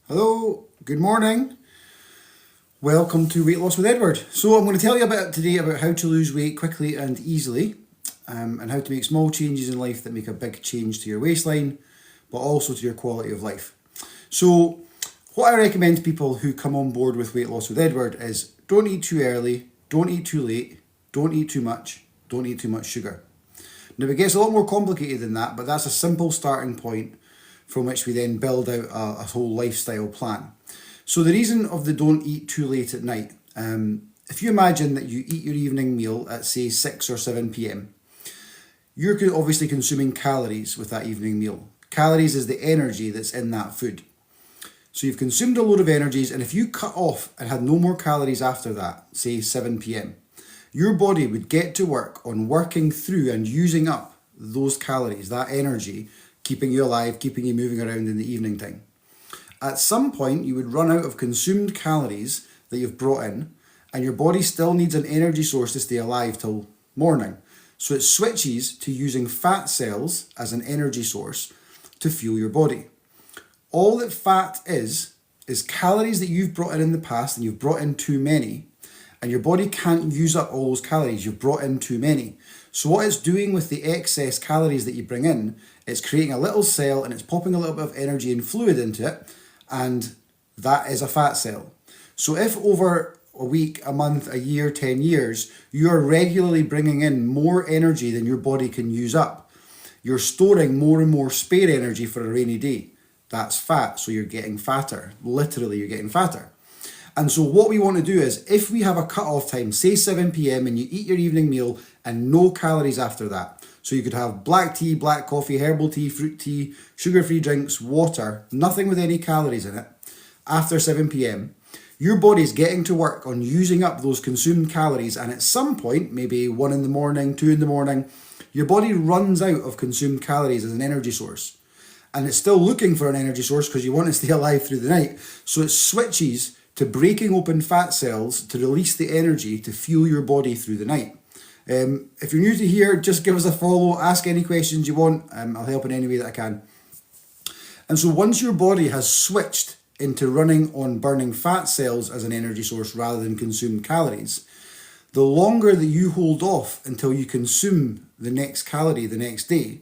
Hello, good morning. Welcome to Weight Loss with Edward. So I'm going to tell you today about how to lose weight quickly and easily, and how to make small changes in life that make a big change to your waistline, but also to your quality of life. So what I recommend to people who come on board with Weight Loss with Edward is don't eat too early, don't eat too late, don't eat too much, don't eat too much sugar. Now it gets a lot more complicated than that, but that's a simple starting point from which we then build out a whole lifestyle plan. So the reason of the don't eat too late at night, if you imagine that you eat your evening meal at say 6 or 7 p.m, you're obviously consuming calories with that evening meal. Calories is the energy that's in that food. So you've consumed a load of energies, and if you cut off and had no more calories after that, say 7 p.m, your body would get to work on working through and using up those calories, that energy, keeping you alive, keeping you moving around in the evening time. At some point, you would run out of consumed calories that you've brought in, and your body still needs an energy source to stay alive till morning. So it switches to using fat cells as an energy source to fuel your body. All that fat is calories that you've brought in the past, and you've brought in too many, and your body can't use up all those calories. You've brought in too many. So what it's doing with the excess calories that you bring in, it's creating a little cell and it's popping a little bit of energy and fluid into it, and that is a fat cell. So if over a week, a month, a year, 10 years, you are regularly bringing in more energy than your body can use up, you're storing more and more spare energy for a rainy day. That's fat, so you're getting fatter. Literally, you're getting fatter. And so what we want to do is, if we have a cut-off time, say 7 p.m, and you eat your evening meal and no calories after that. So you could have black tea, black coffee, herbal tea, fruit tea, sugar-free drinks, water, nothing with any calories in it, after 7 p.m, your body's getting to work on using up those consumed calories, and at some point, maybe 1 in the morning, 2 in the morning, your body runs out of consumed calories as an energy source. And it's still looking for an energy source because you want to stay alive through the night. So it switches to breaking open fat cells to release the energy to fuel your body through the night. If you're new to here, just give us a follow, ask any questions you want. I'll help in any way that I can. And so once your body has switched into running on burning fat cells as an energy source rather than consumed calories, the longer that you hold off until you consume the next calorie the next day,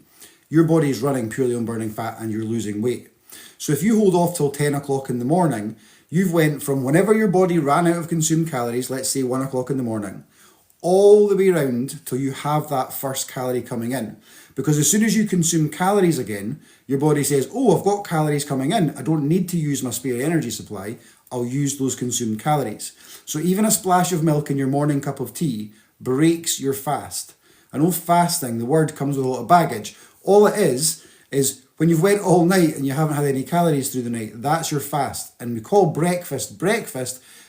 your body is running purely on burning fat and you're losing weight. So if you hold off till 10 o'clock in the morning, you've went from whenever your body ran out of consumed calories, let's say 1 o'clock in the morning, all the way around till you have that first calorie coming in. Because as soon as you consume calories again, your body says, oh, I've got calories coming in. I don't need to use my spare energy supply. I'll use those consumed calories. So even a splash of milk in your morning cup of tea breaks your fast. I know fasting, the word comes with a lot of baggage. All it is when you've went all night and you haven't had any calories through the night, that's your fast. And we call breakfast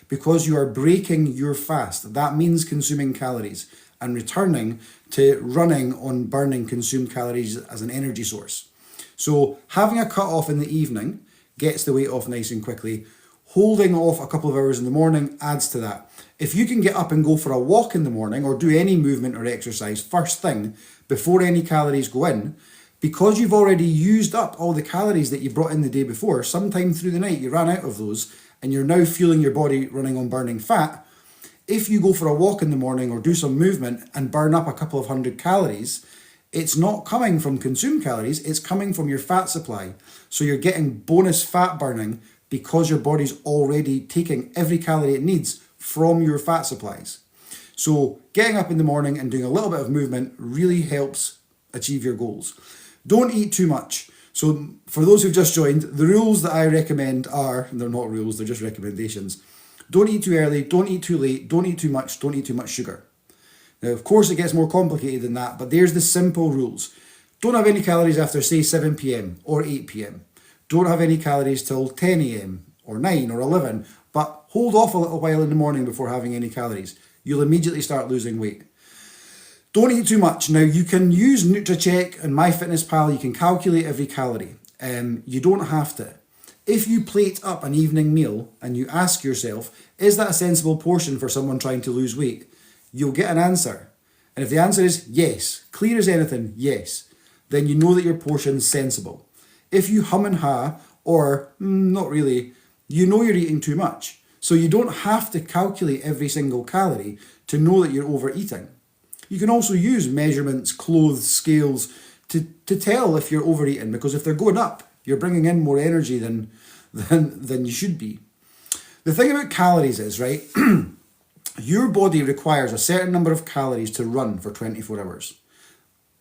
because you are breaking your fast. That means consuming calories and returning to running on burning consumed calories as an energy source. So having a cut off in the evening gets the weight off nice and quickly. Holding off a couple of hours in the morning adds to that. If you can get up and go for a walk in the morning or do any movement or exercise first thing before any calories go in, because you've already used up all the calories that you brought in the day before, sometime through the night you ran out of those and you're now fueling your body running on burning fat. If you go for a walk in the morning or do some movement and burn up a couple of 100 calories, it's not coming from consumed calories, it's coming from your fat supply. So you're getting bonus fat burning because your body's already taking every calorie it needs from your fat supplies. So getting up in the morning and doing a little bit of movement really helps achieve your goals. Don't eat too much. So for those who've just joined, the rules that I recommend are, they're not rules, they're just recommendations. Don't eat too early, don't eat too late, don't eat too much, don't eat too much sugar. Now, of course, it gets more complicated than that, but there's the simple rules. Don't have any calories after, say, 7 p.m. or 8 p.m. Don't have any calories till 10 a.m. or 9 or 11, but hold off a little while in the morning before having any calories. You'll immediately start losing weight. Don't eat too much. Now, you can use NutriCheck and MyFitnessPal. You can calculate every calorie. You don't have to. If you plate up an evening meal and you ask yourself, is that a sensible portion for someone trying to lose weight? You'll get an answer. And if the answer is yes, clear as anything, yes, then you know that your portion's sensible. If you hum and ha, or not really, you know you're eating too much. So you don't have to calculate every single calorie to know that you're overeating. You can also use measurements, clothes, scales to tell if you're overeating, because if they're going up, you're bringing in more energy than you should be. The thing about calories is, right, your body requires a certain number of calories to run for 24 hours.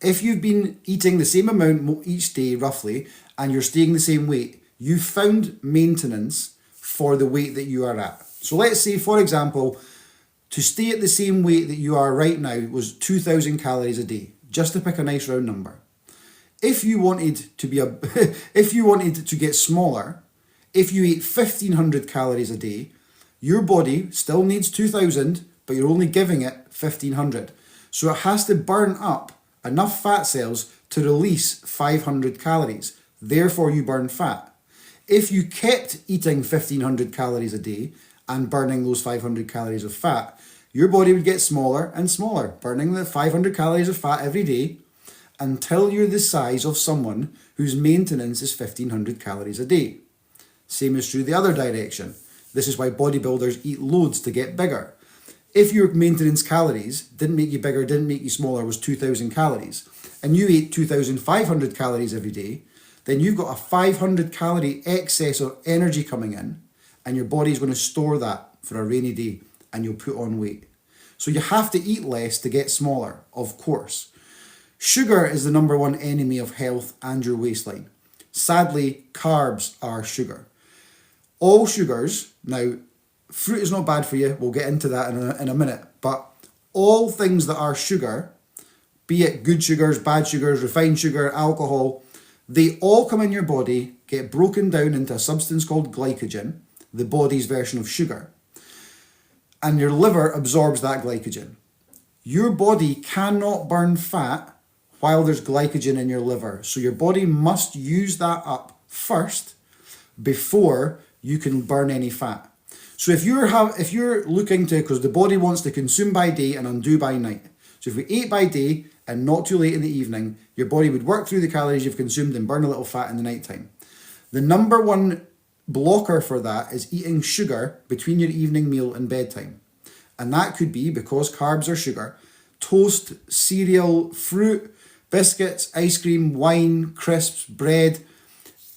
If you've been eating the same amount each day, roughly, and you're staying the same weight, you've found maintenance for the weight that you are at. So let's say, for example, to stay at the same weight that you are right now was 2,000 calories a day, just to pick a nice round number. If you wanted to if you wanted to get smaller, if you ate 1,500 calories a day, your body still needs 2,000, but you're only giving it 1,500. So it has to burn up enough fat cells to release 500 calories. Therefore, you burn fat. If you kept eating 1,500 calories a day and burning those 500 calories of fat, your body would get smaller and smaller, burning the 500 calories of fat every day until you're the size of someone whose maintenance is 1,500 calories a day. Same is true the other direction. This is why bodybuilders eat loads to get bigger. If your maintenance calories didn't make you bigger, didn't make you smaller, was 2,000 calories, and you ate 2,500 calories every day, then you've got a 500 calorie excess of energy coming in, and your body's going to store that for a rainy day, and you'll put on weight. So you have to eat less to get smaller, of course. Sugar is the number one enemy of health and your waistline. Sadly, carbs are sugar. All sugars, now, fruit is not bad for you, we'll get into that in a minute, but all things that are sugar, be it good sugars, bad sugars, refined sugar, alcohol, they all come in your body, get broken down into a substance called glycogen, the body's version of sugar, and your liver absorbs that glycogen. Your body cannot burn fat while there's glycogen in your liver, so your body must use that up first before you can burn any fat. So if you're looking to, because the body wants to consume by day and undo by night. So if we ate by day and not too late in the evening, your body would work through the calories you've consumed and burn a little fat in the night time. The number one blocker for that is eating sugar between your evening meal and bedtime. And that could be, because carbs are sugar, toast, cereal, fruit, biscuits, ice cream, wine, crisps, bread.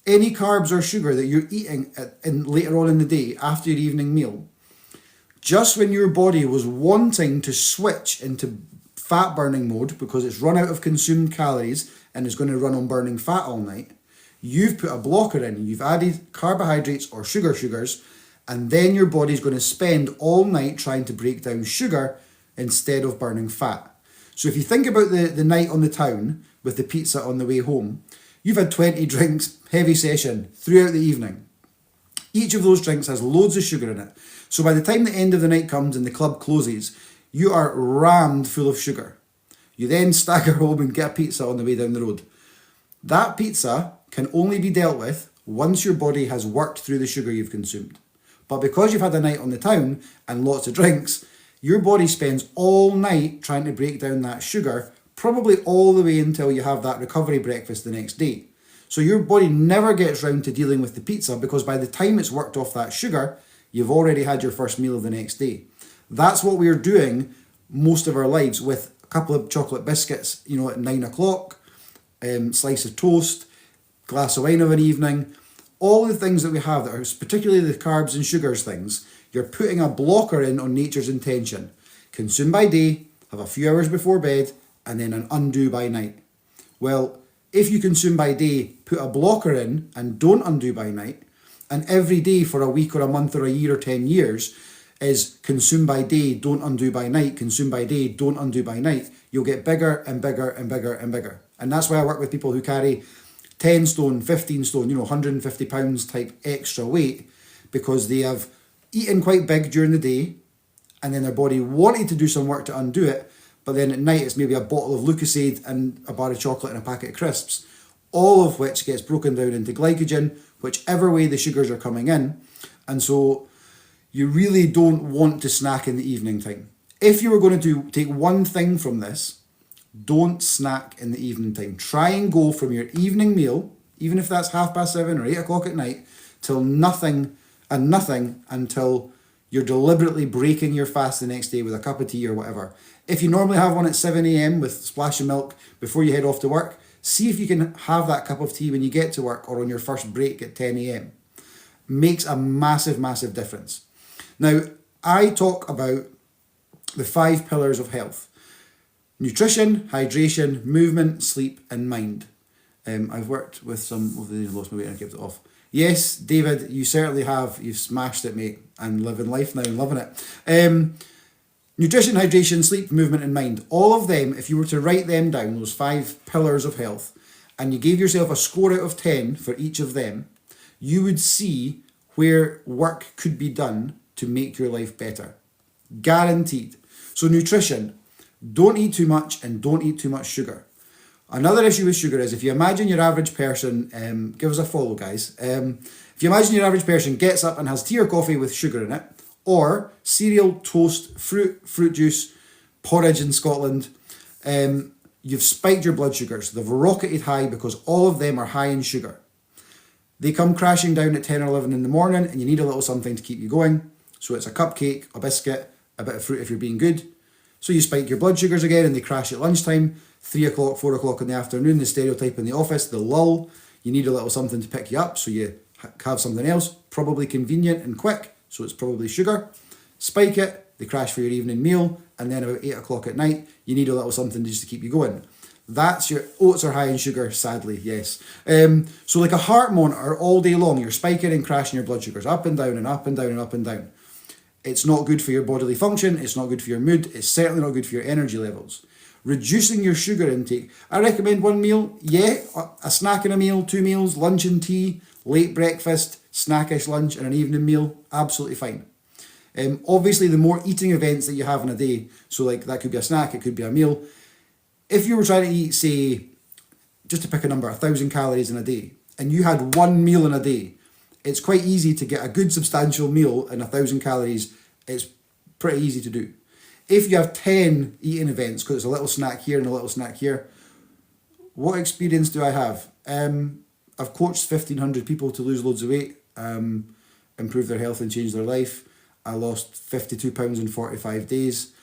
Any carbs or sugar that you're eating later on in the day after your evening meal, just when your body was wanting to switch into fat burning mode because it's run out of consumed calories and is going to run on burning fat all night, you've put a blocker in. You've added carbohydrates or sugars, and then your body's going to spend all night trying to break down sugar instead of burning fat. So if you think about the night on the town with the pizza on the way home, you've had 20 drinks, heavy session, throughout the evening. Each of those drinks has loads of sugar in it. So by the time the end of the night comes and the club closes, you are rammed full of sugar. You then stagger home and get a pizza on the way down the road. That pizza can only be dealt with once your body has worked through the sugar you've consumed. But because you've had a night on the town and lots of drinks, your body spends all night trying to break down that sugar, probably all the way until you have that recovery breakfast the next day. So your body never gets round to dealing with the pizza, because by the time it's worked off that sugar, you've already had your first meal of the next day. That's what we're doing most of our lives, with a couple of chocolate biscuits, at 9 o'clock, slice of toast, glass of wine of an evening. All the things that we have that are particularly the carbs and sugars things, you're putting a blocker in on nature's intention. Consume by day, have a few hours before bed, and then an undo by night. Well, if you consume by day, put a blocker in and don't undo by night, and every day for a week or a month or a year or 10 years is consume by day, don't undo by night, consume by day, don't undo by night, you'll get bigger and bigger and bigger and bigger. And that's why I work with people who carry 10 stone, 15 stone, 150 pounds type extra weight, because they have eaten quite big during the day and then their body wanted to do some work to undo it, but then at night it's maybe a bottle of Lucozade and a bar of chocolate and a packet of crisps, all of which gets broken down into glycogen, whichever way the sugars are coming in. And so you really don't want to snack in the evening time. If you were going to take one thing from this, don't snack in the evening time. Try and go from your evening meal, even if that's 7:30 or 8 o'clock at night, till nothing and nothing until you're deliberately breaking your fast the next day with a cup of tea or whatever. If you normally have one at 7 a.m. with a splash of milk before you head off to work, see if you can have that cup of tea when you get to work or on your first break at 10 a.m. Makes a massive, massive difference. Now, I talk about the 5 pillars of health: nutrition, hydration, movement, sleep, and mind. I've worked with some of these, lost my weight and I kept it off. Yes, David, you certainly have. You've smashed it, mate, and living life now and loving it. Nutrition, hydration, sleep, movement, and mind. All of them, if you were to write them down, those 5 pillars of health, and you gave yourself a score out of 10 for each of them, you would see where work could be done to make your life better. Guaranteed. So nutrition, don't eat too much and don't eat too much sugar. Another issue with sugar is if you imagine your average person, give us a follow guys, if you imagine your average person gets up and has tea or coffee with sugar in it, or cereal, toast, fruit juice, porridge in Scotland, you've spiked your blood sugars. They've rocketed high because all of them are high in sugar. They come crashing down at 10 or 11 in the morning and you need a little something to keep you going. So it's a cupcake, a biscuit, a bit of fruit if you're being good. So you spike your blood sugars again and they crash at lunchtime, 3 o'clock, 4 o'clock in the afternoon, the stereotype in the office, the lull. You need a little something to pick you up, so you have something else, probably convenient and quick, so it's probably sugar. Spike it, they crash for your evening meal, and then about 8 o'clock at night, you need a little something just to keep you going. That's your oats are high in sugar, sadly, yes. So like a heart monitor all day long, you're spiking and crashing your blood sugars up and down and up and down and up and down. It's not good for your bodily function, it's not good for your mood, it's certainly not good for your energy levels. Reducing your sugar intake. I recommend 1 meal, yeah, a snack and a meal, 2 meals, lunch and tea, late breakfast, snackish lunch and an evening meal, absolutely fine. Obviously the more eating events that you have in a day, so like that could be a snack, it could be a meal. If you were trying to eat, say, just to pick a number, 1,000 calories in a day, and you had 1 meal in a day, it's quite easy to get a good substantial meal and 1,000 calories. It's pretty easy to do. If you have 10 eating events, because it's a little snack here and a little snack here, what experience do I have? I've coached 1,500 people to lose loads of weight, improve their health and change their life. I lost 52 pounds in 45 days.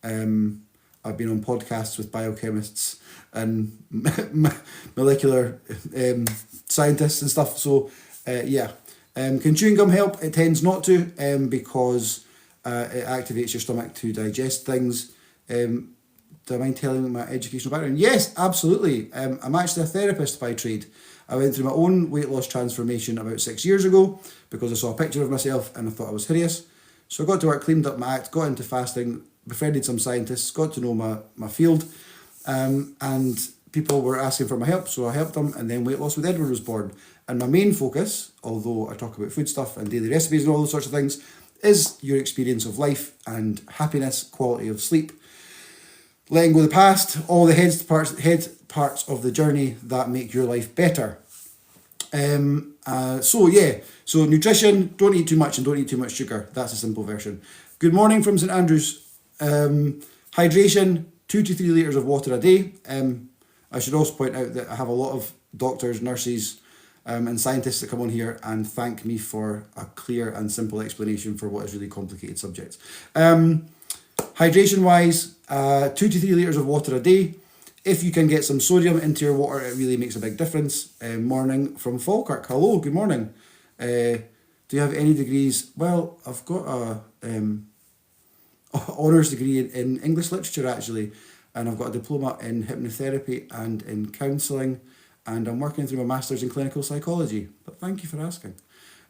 I've been on podcasts with biochemists and molecular scientists and stuff. So yeah. Can chewing gum help? It tends not to because it activates your stomach to digest things. Do I mind telling my educational background? Yes, absolutely. I'm actually a therapist by trade. I went through my own weight loss transformation about 6 years ago because I saw a picture of myself and I thought I was hideous. So I got to work, cleaned up my act, got into fasting, befriended some scientists, got to know my field, and people were asking for my help, so I helped them, and then Weight Loss with Edward was born. And my main focus, although I talk about food stuff and daily recipes and all those sorts of things, is your experience of life and happiness, quality of sleep, letting go of the past, all the head parts of the journey that make your life better. So nutrition, don't eat too much and don't eat too much sugar. That's a simple version. Good morning from St Andrews. Hydration, 2 to 3 litres of water a day. I should also point out that I have a lot of doctors, nurses, and scientists that come on here and thank me for a clear and simple explanation for what is really complicated subjects. Hydration wise, 2 to 3 litres of water a day. If you can get some sodium into your water, it really makes a big difference. Morning from Falkirk. Hello, good morning. Do you have any degrees? Well, I've got a honours degree in English literature actually, and I've got a diploma in hypnotherapy and in counselling, and I'm working through my master's in clinical psychology. But thank you for asking.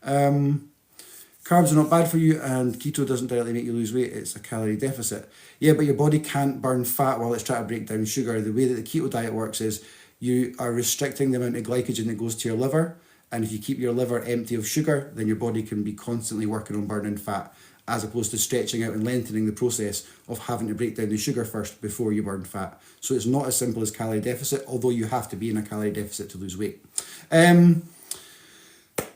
Carbs are not bad for you, and keto doesn't directly make you lose weight. It's a calorie deficit. Yeah, but your body can't burn fat while it's trying to break down sugar. The way that the keto diet works is you are restricting the amount of glycogen that goes to your liver, and if you keep your liver empty of sugar, then your body can be constantly working on burning fat, as opposed to stretching out and lengthening the process of having to break down the sugar first before you burn fat. So it's not as simple as calorie deficit, although you have to be in a calorie deficit to lose weight.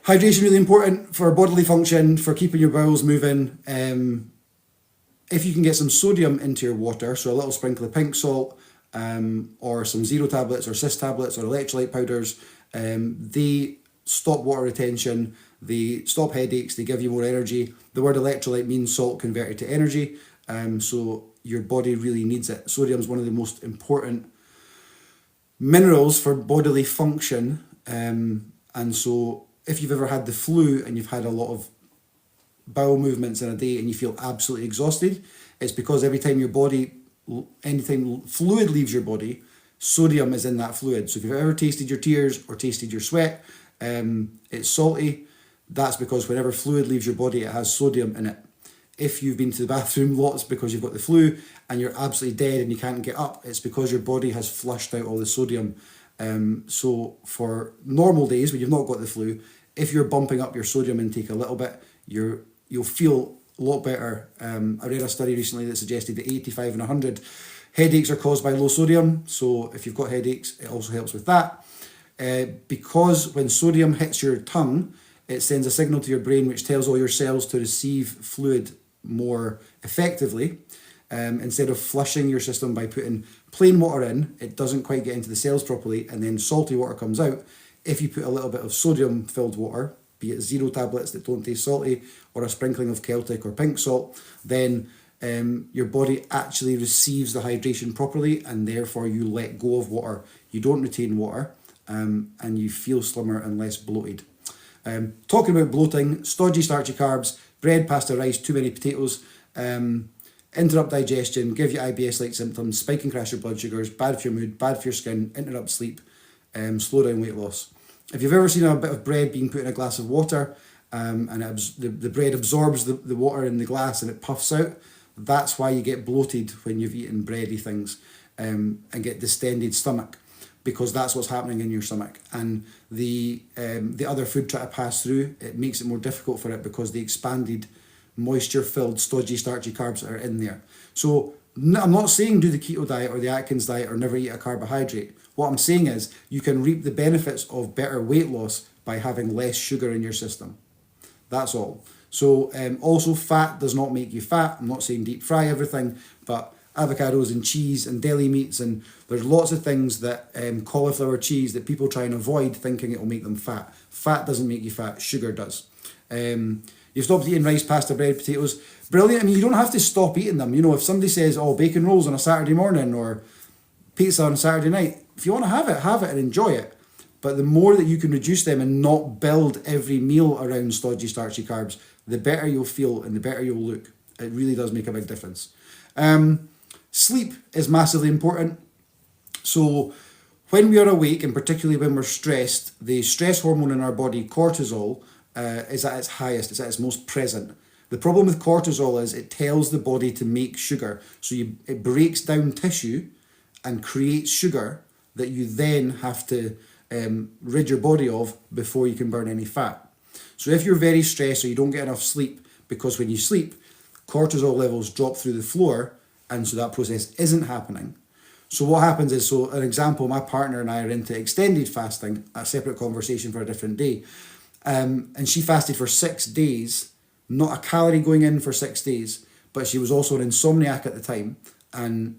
Hydration really important for bodily function, for keeping your bowels moving. If you can get some sodium into your water, so a little sprinkle of pink salt, or some zero tablets or cis tablets or electrolyte powders, they stop water retention, they stop headaches, they give you more energy. The word electrolyte means salt converted to energy, so your body really needs it. Sodium is one of the most important minerals for bodily function, and so if you've ever had the flu and you've had a lot of bowel movements in a day and you feel absolutely exhausted, it's because every time anytime fluid leaves your body, sodium is in that fluid. So if you've ever tasted your tears or tasted your sweat, it's salty. That's because whenever fluid leaves your body, it has sodium in it. If you've been to the bathroom lots because you've got the flu and you're absolutely dead and you can't get up, it's because your body has flushed out all the sodium. So for normal days when you've not got the flu, if you're bumping up your sodium intake a little bit, you'll feel a lot better. I read a study recently that suggested that 85 and 100 headaches are caused by low sodium. So if you've got headaches, it also helps with that. Because when sodium hits your tongue, it sends a signal to your brain which tells all your cells to receive fluid more effectively. Instead of flushing your system by putting plain water in, it doesn't quite get into the cells properly, and then salty water comes out. If you put a little bit of sodium filled water, be it zero tablets that don't taste salty or a sprinkling of Celtic or pink salt, then your body actually receives the hydration properly, and therefore you let go of water. You don't retain water, and you feel slimmer and less bloated. Talking about bloating, stodgy starchy carbs, bread, pasta, rice, too many potatoes, interrupt digestion, give you IBS-like symptoms, spike and crash your blood sugars, bad for your mood, bad for your skin, interrupt sleep, slow down weight loss. If you've ever seen a bit of bread being put in a glass of water, and the bread absorbs the water in the glass and it puffs out, that's why you get bloated when you've eaten bready things, and get distended stomach, because that's what's happening in your stomach. And the other food try to pass through, it makes it more difficult for it because the expanded moisture-filled, stodgy, starchy carbs are in there. So I'm not saying do the keto diet or the Atkins diet or never eat a carbohydrate. What I'm saying is you can reap the benefits of better weight loss by having less sugar in your system. That's all. So also, fat does not make you fat. I'm not saying deep fry everything, but avocados and cheese and deli meats, and there's lots of things that cauliflower cheese that people try and avoid thinking it will make them fat. Fat doesn't make you fat, sugar does. You've stopped eating rice, pasta, bread, potatoes. Brilliant. I mean, you don't have to stop eating them. You know, if somebody says, oh, bacon rolls on a Saturday morning or pizza on a Saturday night, if you want to have it and enjoy it. But the more that you can reduce them and not build every meal around stodgy, starchy carbs, the better you'll feel and the better you'll look. It really does make a big difference. Sleep is massively important. So when we are awake, and particularly when we're stressed, the stress hormone in our body, cortisol, is at its highest, it's at its most present. The problem with cortisol is it tells the body to make sugar. So it breaks down tissue and creates sugar that you then have to rid your body of before you can burn any fat. So if you're very stressed or you don't get enough sleep, because when you sleep, cortisol levels drop through the floor, and so that process isn't happening. So what happens is, so an example, my partner and I are into extended fasting, a separate conversation for a different day. And she fasted for 6 days, not a calorie going in for 6 days, but she was also an insomniac at the time and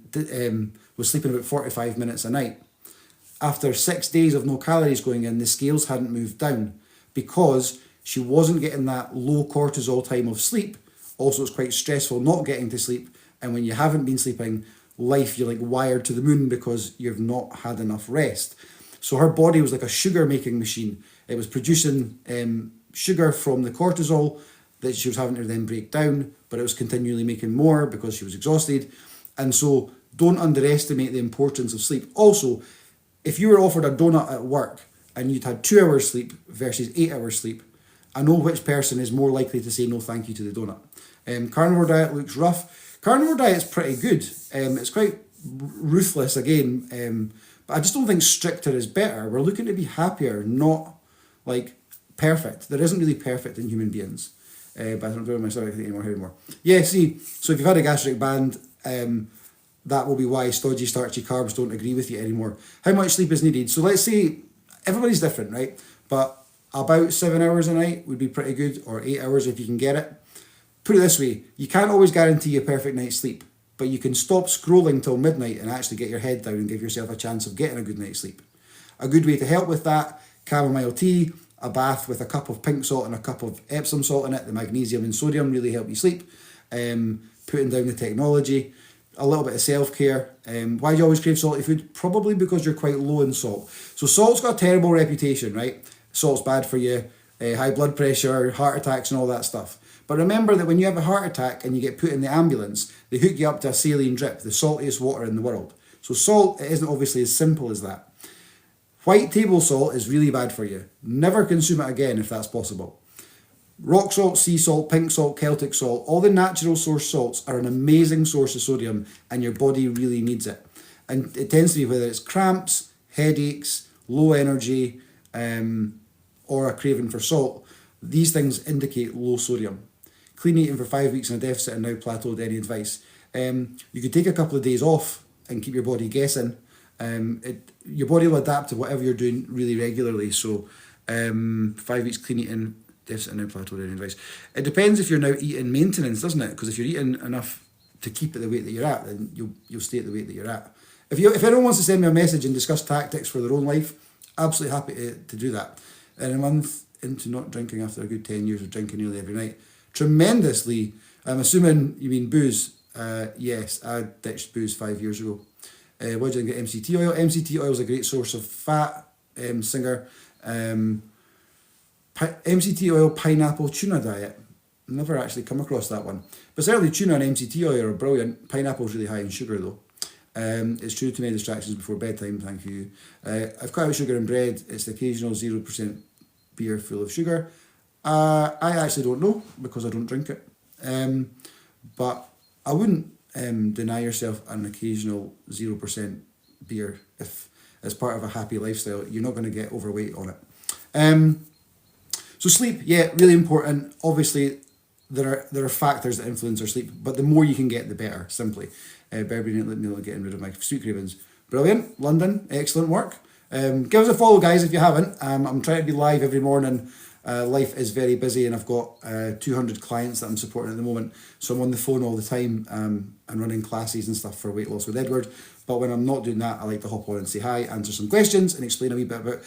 was sleeping about 45 minutes a night. After 6 days of no calories going in, the scales hadn't moved down because she wasn't getting that low cortisol time of sleep. Also, it's quite stressful not getting to sleep. And when you haven't been sleeping, you're like wired to the moon because you've not had enough rest. So her body was like a sugar making machine. It was producing sugar from the cortisol that she was having to then break down, but it was continually making more because she was exhausted. And so don't underestimate the importance of sleep. Also, if you were offered a donut at work and you'd had 2 hours sleep versus 8 hours sleep, I know which person is more likely to say no thank you to the donut. Carnivore diet looks rough. Carnivore diet's pretty good. It's quite ruthless again, but I just don't think stricter is better. We're looking to be happier, not like perfect. There isn't really perfect in human beings. But I don't know my story anymore. Yeah, see, so if you've had a gastric band, that will be why stodgy, starchy carbs don't agree with you anymore. How much sleep is needed? So let's say everybody's different, right? But about 7 hours a night would be pretty good, or 8 hours if you can get it. Put it this way, you can't always guarantee a perfect night's sleep, but you can stop scrolling till midnight and actually get your head down and give yourself a chance of getting a good night's sleep. A good way to help with that, chamomile tea, a bath with a cup of pink salt and a cup of Epsom salt in it. The magnesium and sodium really help you sleep. Putting down the technology, a little bit of self-care. Why do you always crave salty food? Probably because you're quite low in salt. So salt's got a terrible reputation, right? Salt's bad for you, high blood pressure, heart attacks and all that stuff. But remember that when you have a heart attack and you get put in the ambulance, they hook you up to a saline drip, the saltiest water in the world. So salt, it isn't obviously as simple as that. White table salt is really bad for you. Never consume it again if that's possible. Rock salt, sea salt, pink salt, Celtic salt, all the natural source salts are an amazing source of sodium and your body really needs it. And it tends to be whether it's cramps, headaches, low energy, or a craving for salt. These things indicate low sodium. Clean eating for 5 weeks in a deficit and now plateaued. Any advice? You could take a couple of days off and keep your body guessing. Your body will adapt to whatever you're doing really regularly. So 5 weeks clean eating, deficit and now plateaued. Any advice? It depends if you're now eating maintenance, doesn't it? Because if you're eating enough to keep at the weight that you're at, then you'll stay at the weight that you're at. If anyone wants to send me a message and discuss tactics for their own life, absolutely happy to do that. And a month into not drinking after a good 10 years of drinking nearly every night. Tremendously. I'm assuming you mean booze. Yes, I ditched booze 5 years ago. What did I get? MCT oil. MCT oil is a great source of fat. Singer. MCT oil pineapple tuna diet. Never actually come across that one. But certainly tuna and MCT oil are brilliant. Pineapple's really high in sugar though. It's true to many distractions before bedtime, thank you. I've cut out sugar in bread. It's the occasional 0% beer full of sugar. I actually don't know because I don't drink it. But I wouldn't deny yourself an occasional 0% beer if as part of a happy lifestyle. You're not going to get overweight on it. So sleep, yeah, really important. Obviously, there are factors that influence our sleep, but the more you can get, the better, simply. Berberine meal and getting rid of my sweet cravings. Brilliant. London, excellent work. Give us a follow, guys, if you haven't. I'm trying to be live every morning. Life is very busy and I've got 200 clients that I'm supporting at the moment. So I'm on the phone all the time and running classes and stuff for Weight Loss with Edward. But when I'm not doing that, I like to hop on and say hi, answer some questions and explain a wee bit about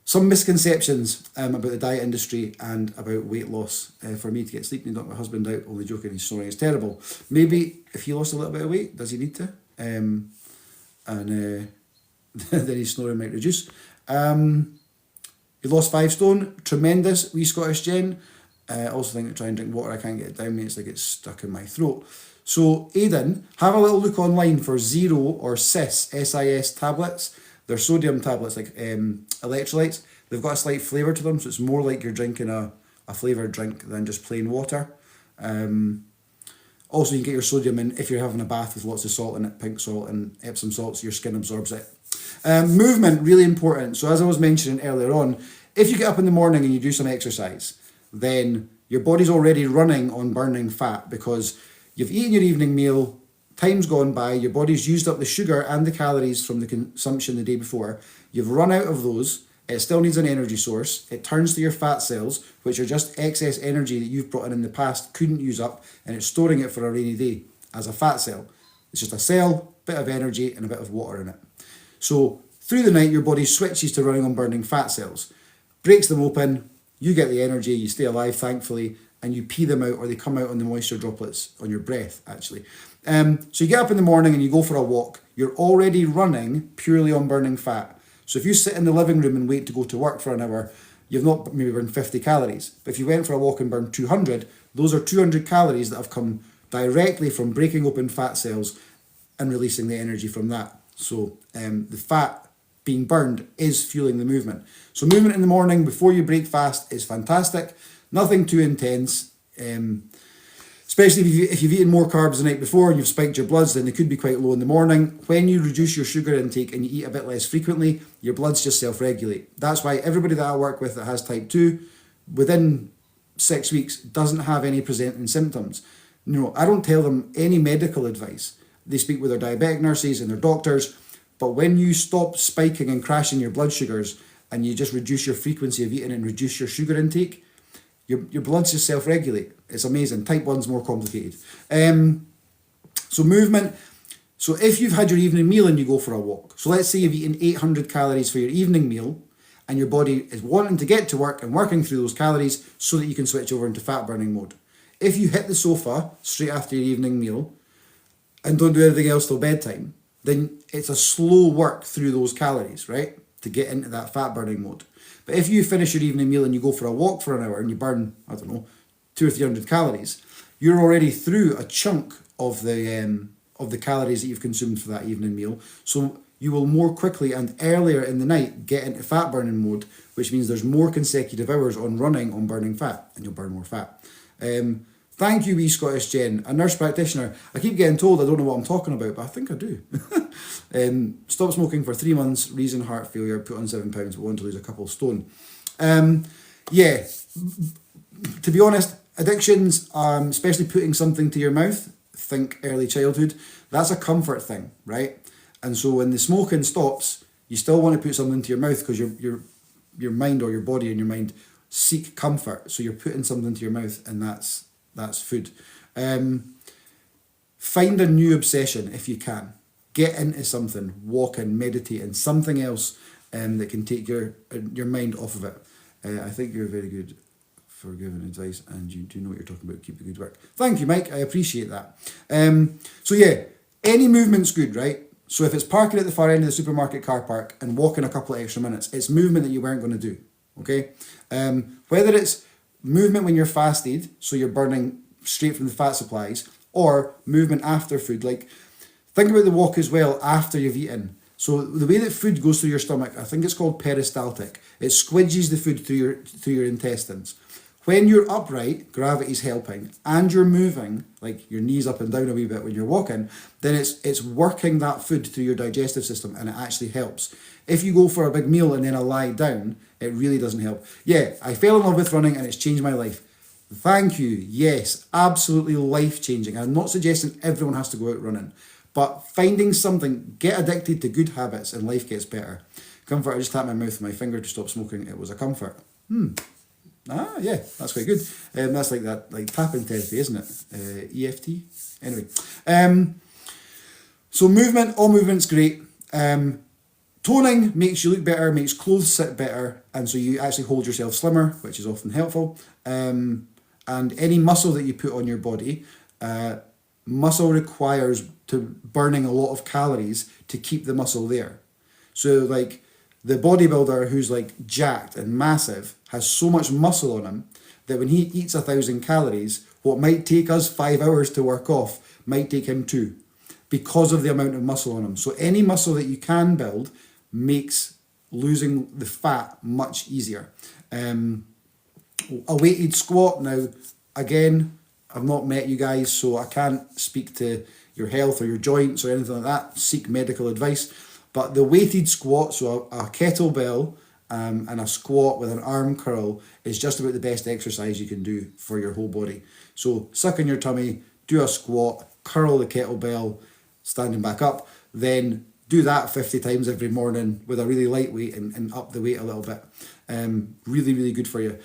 some misconceptions about the diet industry and about weight loss. For me to get sleep and knock my husband out, only joking, he's snoring is terrible. Maybe if he lost a little bit of weight, does he need to? And then his snoring might reduce. He lost 5 stone, tremendous, wee Scottish Jen. I also think I try and drink water, I can't get it down me, it's like it's stuck in my throat. So Aidan, have a little look online for Zero or SIS, S-I-S tablets. They're sodium tablets, like electrolytes. They've got a slight flavour to them, so it's more like you're drinking a flavoured drink than just plain water. Also, you can get your sodium in if you're having a bath with lots of salt in it, pink salt and Epsom salts, so your skin absorbs it. Movement, really important. So as I was mentioning earlier on, if you get up in the morning and you do some exercise, then your body's already running on burning fat because you've eaten your evening meal, time's gone by, your body's used up the sugar and the calories from the consumption the day before, you've run out of those, it still needs an energy source, it turns to your fat cells, which are just excess energy that you've brought in the past, couldn't use up, and it's storing it for a rainy day as a fat cell. It's just a cell, bit of energy and a bit of water in it. So through the night, your body switches to running on burning fat cells, breaks them open, you get the energy, you stay alive, thankfully, and you pee them out, or they come out on the moisture droplets on your breath, actually. So you get up in the morning and you go for a walk. You're already running purely on burning fat. So if you sit in the living room and wait to go to work for an hour, you've not maybe burned 50 calories. But if you went for a walk and burned 200, those are 200 calories that have come directly from breaking open fat cells and releasing the energy from that. So the fat being burned is fueling the movement. So movement in the morning before you break fast is fantastic. Nothing too intense. Especially if you've eaten more carbs the night before and you've spiked your bloods, then they could be quite low in the morning. When you reduce your sugar intake and you eat a bit less frequently, your bloods just self-regulate. That's why everybody that I work with that has type 2, within 6 weeks, doesn't have any presenting symptoms. No, I don't tell them any medical advice. They speak with their diabetic nurses and their doctors. But when you stop spiking and crashing your blood sugars and you just reduce your frequency of eating and reduce your sugar intake, your bloods just self-regulate. It's amazing. Type 1's more complicated. So movement. So if you've had your evening meal and you go for a walk, so let's say you've eaten 800 calories for your evening meal and your body is wanting to get to work and working through those calories so that you can switch over into fat burning mode. If you hit the sofa straight after your evening meal and don't do anything else till bedtime, then it's a slow work through those calories, right? To get into that fat burning mode. But if you finish your evening meal and you go for a walk for an hour and you burn, 200 or 300 calories, you're already through a chunk of the calories that you've consumed for that evening meal. So you will more quickly and earlier in the night get into fat burning mode, which means there's more consecutive hours on running on burning fat, and you'll burn more fat. Thank you, wee Scottish Jen, a nurse practitioner. I keep getting told I don't know what I'm talking about, but I think I do. Stop smoking for 3 months, reason heart failure, put on 7 pounds, but want to lose a couple stone. Yeah, to be honest, addictions, especially putting something to your mouth, think early childhood, that's a comfort thing, right? And so when the smoking stops, you still want to put something to your mouth because your mind or your body and your mind seek comfort. So you're putting something to your mouth, and that's food. Find a new obsession if you can. Get into something, walking, meditating, something else that can take your mind off of it. I think you're very good for giving advice, and you do know what you're talking about. Keep the good work. Thank you, Mike. I appreciate that. So yeah, any movement's good, right? So if it's parking at the far end of the supermarket car park and walking a couple of extra minutes, it's movement that you weren't going to do, okay? Whether it's movement when you're fasted, so you're burning straight from the fat supplies, or movement after food. Like, think about the walk as well after you've eaten. So the way that food goes through your stomach, I think it's called peristaltic. It squidges the food through your intestines. When you're upright, gravity's helping, and you're moving, like your knees up and down a wee bit when you're walking, then it's working that food through your digestive system, and it actually helps. If you go for a big meal and then I lie down, it really doesn't help. Yeah, I fell in love with running and it's changed my life. Thank you. Yes, absolutely life-changing. I'm not suggesting everyone has to go out running, but finding something, get addicted to good habits and life gets better. Comfort, I just tapped my mouth with my finger to stop smoking. It was a comfort. Yeah, that's quite good. That's like that, like tapping therapy, isn't it? EFT? Anyway. So movement, all movement's great. Toning makes you look better, makes clothes sit better, and so you actually hold yourself slimmer, which is often helpful. And any muscle that you put on your body, muscle requires to burning a lot of calories to keep the muscle there. So like the bodybuilder who's like jacked and massive has so much muscle on him that when he eats 1,000 calories, what might take us 5 hours to work off might take him 2 because of the amount of muscle on him. So any muscle that you can build makes losing the fat much easier. A weighted squat, now again, I've not met you guys, so I can't speak to your health or your joints or anything like that. Seek medical advice. But the weighted squat, so a kettlebell and a squat with an arm curl is just about the best exercise you can do for your whole body. So suck in your tummy, do a squat, curl the kettlebell, standing back up, then do that 50 times every morning with a really light weight and up the weight a little bit. Really, really good for you.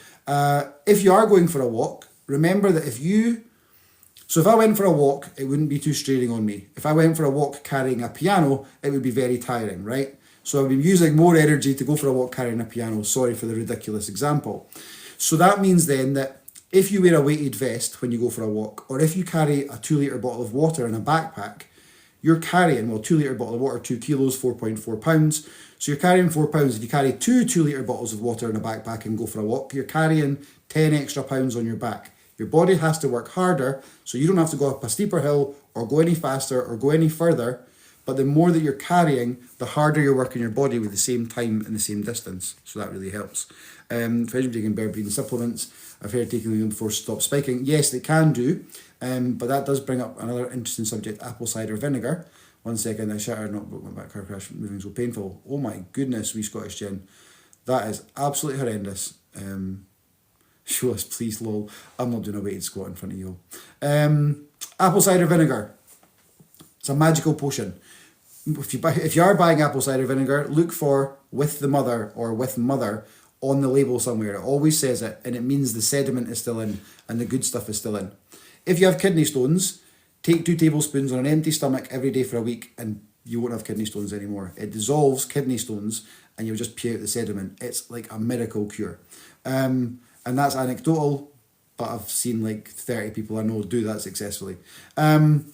If you are going for a walk, remember that if I went for a walk, it wouldn't be too straining on me. If I went for a walk carrying a piano, it would be very tiring, right? So I've been using more energy to go for a walk carrying a piano. Sorry for the ridiculous example. So that means then that if you wear a weighted vest when you go for a walk, or if you carry a 2 litre bottle of water in a backpack, you're carrying, 2 litre bottle of water, 2 kilos, 4.4 pounds. So you're carrying 4 pounds. If you carry 2 2 litre bottles of water in a backpack and go for a walk, you're carrying 10 extra pounds on your back. Your body has to work harder, so you don't have to go up a steeper hill or go any faster or go any further. But the more that you're carrying, the harder you're working your body with the same time and the same distance. So that really helps. For anybody taking berberine supplements, I've heard taking them before stop spiking. Yes, they can do, but that does bring up another interesting subject, apple cider vinegar. 1 second, I shattered, not broke my back, car crash, moving so painful. Oh my goodness, wee Scottish Jen. That is absolutely horrendous. Show us, please, lol. I'm not doing a weighted squat in front of you. Apple cider vinegar. It's a magical potion. If you are buying apple cider vinegar, look for with the mother or with mother on the label somewhere. It always says it, and it means the sediment is still in and the good stuff is still in. If you have kidney stones, take 2 tablespoons on an empty stomach every day for a week and you won't have kidney stones anymore. It dissolves kidney stones and you'll just pee out the sediment. It's like a miracle cure. And that's anecdotal, but I've seen like 30 people I know do that successfully. And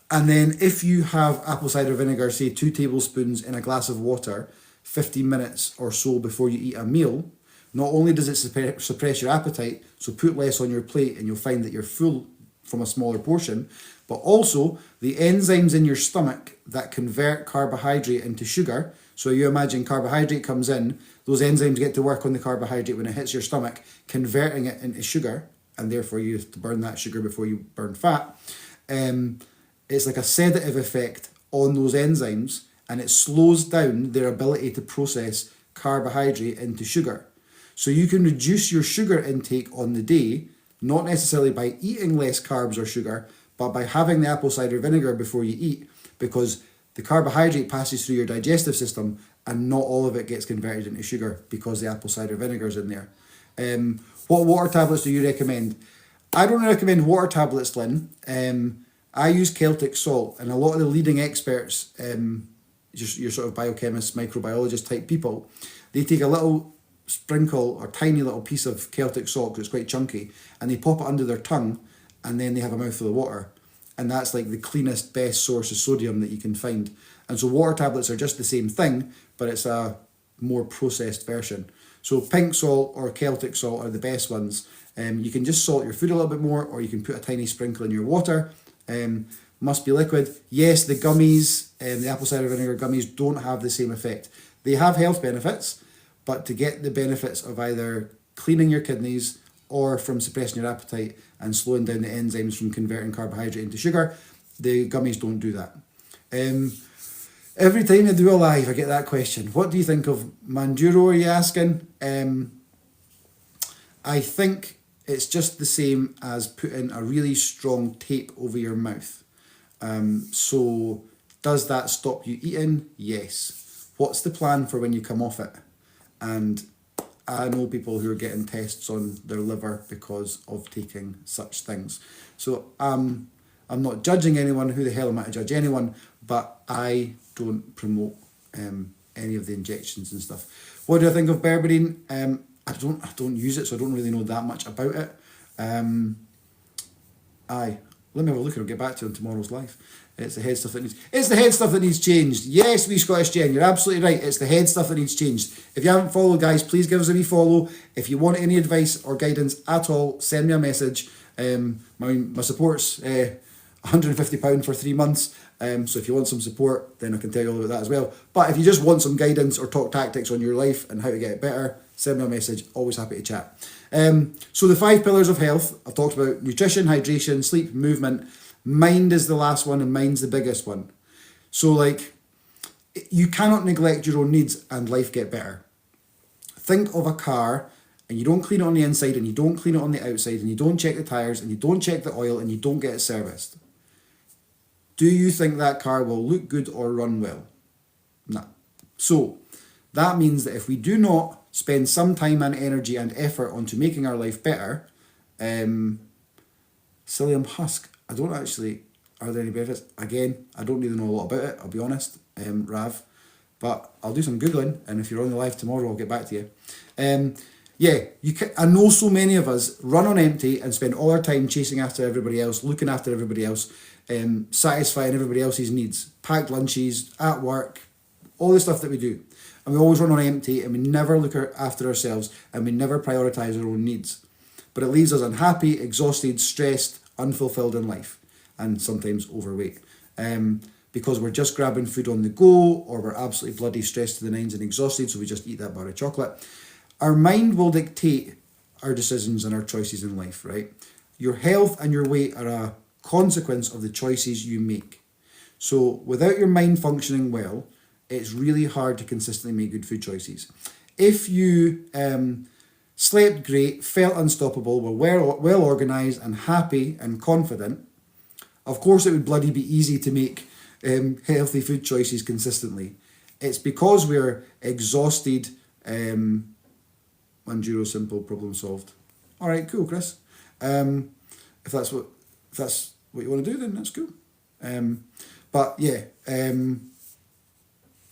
then if you have apple cider vinegar, say 2 tablespoons in a glass of water, 15 minutes or so before you eat a meal, not only does it suppress your appetite, so put less on your plate and you'll find that you're full from a smaller portion, but also the enzymes in your stomach that convert carbohydrate into sugar. So you imagine carbohydrate comes in, those enzymes get to work on the carbohydrate when it hits your stomach, converting it into sugar, and therefore you have to burn that sugar before you burn fat. It's like a sedative effect on those enzymes, and it slows down their ability to process carbohydrate into sugar. So you can reduce your sugar intake on the day, not necessarily by eating less carbs or sugar, but by having the apple cider vinegar before you eat, because the carbohydrate passes through your digestive system and not all of it gets converted into sugar because the apple cider vinegar is in there. What water tablets do you recommend? I don't recommend water tablets, Lynn. I use Celtic salt, and a lot of the leading experts, your sort of biochemists, microbiologist type people, they take a little sprinkle or tiny little piece of Celtic salt, because it's quite chunky, and they pop it under their tongue, and then they have a mouthful of water. And that's like the cleanest, best source of sodium that you can find. And so water tablets are just the same thing, but it's a more processed version. So pink salt or Celtic salt are the best ones. You can just salt your food a little bit more, or you can put a tiny sprinkle in your water. Must be liquid. Yes, the gummies, the apple cider vinegar gummies don't have the same effect. They have health benefits, but to get the benefits of either cleaning your kidneys or from suppressing your appetite and slowing down the enzymes from converting carbohydrate into sugar, the gummies don't do that. Every time I do a live, I get that question. What do you think of Manduro, are you asking? I think it's just the same as putting a really strong tape over your mouth. So does that stop you eating? Yes. What's the plan for when you come off it? And I know people who are getting tests on their liver because of taking such things. So I'm not judging anyone. Who the hell am I to judge anyone? But I don't promote any of the injections and stuff. What do I think of berberine? I don't use it, so I don't really know that much about it. Let me have a look and I'll get back to you on tomorrow's live. It's the head stuff that needs changed. Yes, wee Scottish Jen, you're absolutely right. It's the head stuff that needs changed. If you haven't followed, guys, please give us a wee follow. If you want any advice or guidance at all, send me a message. My support's £150 for 3 months. So if you want some support, then I can tell you all about that as well. But if you just want some guidance or talk tactics on your life and how to get it better, send me a message. Always happy to chat. So the 5 pillars of health, I've talked about nutrition, hydration, sleep, movement. Mind is the last one, and mind's the biggest one. So like, you cannot neglect your own needs and life get better. Think of a car, and you don't clean it on the inside, and you don't clean it on the outside, and you don't check the tyres, and you don't check the oil, and you don't get it serviced. Do you think that car will look good or run well? No. So that means that if we do not spend some time and energy and effort onto making our life better, psyllium husk, I don't actually, are there any benefits? Again, I don't really know a lot about it, I'll be honest, Rav, but I'll do some Googling, and if you're on the live tomorrow, I'll get back to you. I know so many of us run on empty and spend all our time chasing after everybody else, looking after everybody else, satisfying everybody else's needs, packed lunches, at work, all the stuff that we do. And we always run on empty, and we never look after ourselves, and we never prioritise our own needs. But it leaves us unhappy, exhausted, stressed, unfulfilled in life, and sometimes overweight. Because we're just grabbing food on the go, or we're absolutely bloody stressed to the nines and exhausted, so we just eat that bar of chocolate. Our mind will dictate our decisions and our choices in life, right? Your health and your weight are a consequence of the choices you make. So without your mind functioning well, it's really hard to consistently make good food choices. If you slept great, felt unstoppable, were well organised and happy and confident, of course it would bloody be easy to make healthy food choices consistently. It's because we're exhausted. Manduro, simple, problem solved. All right, cool, Chris. If that's what you want to do, then that's cool. But yeah,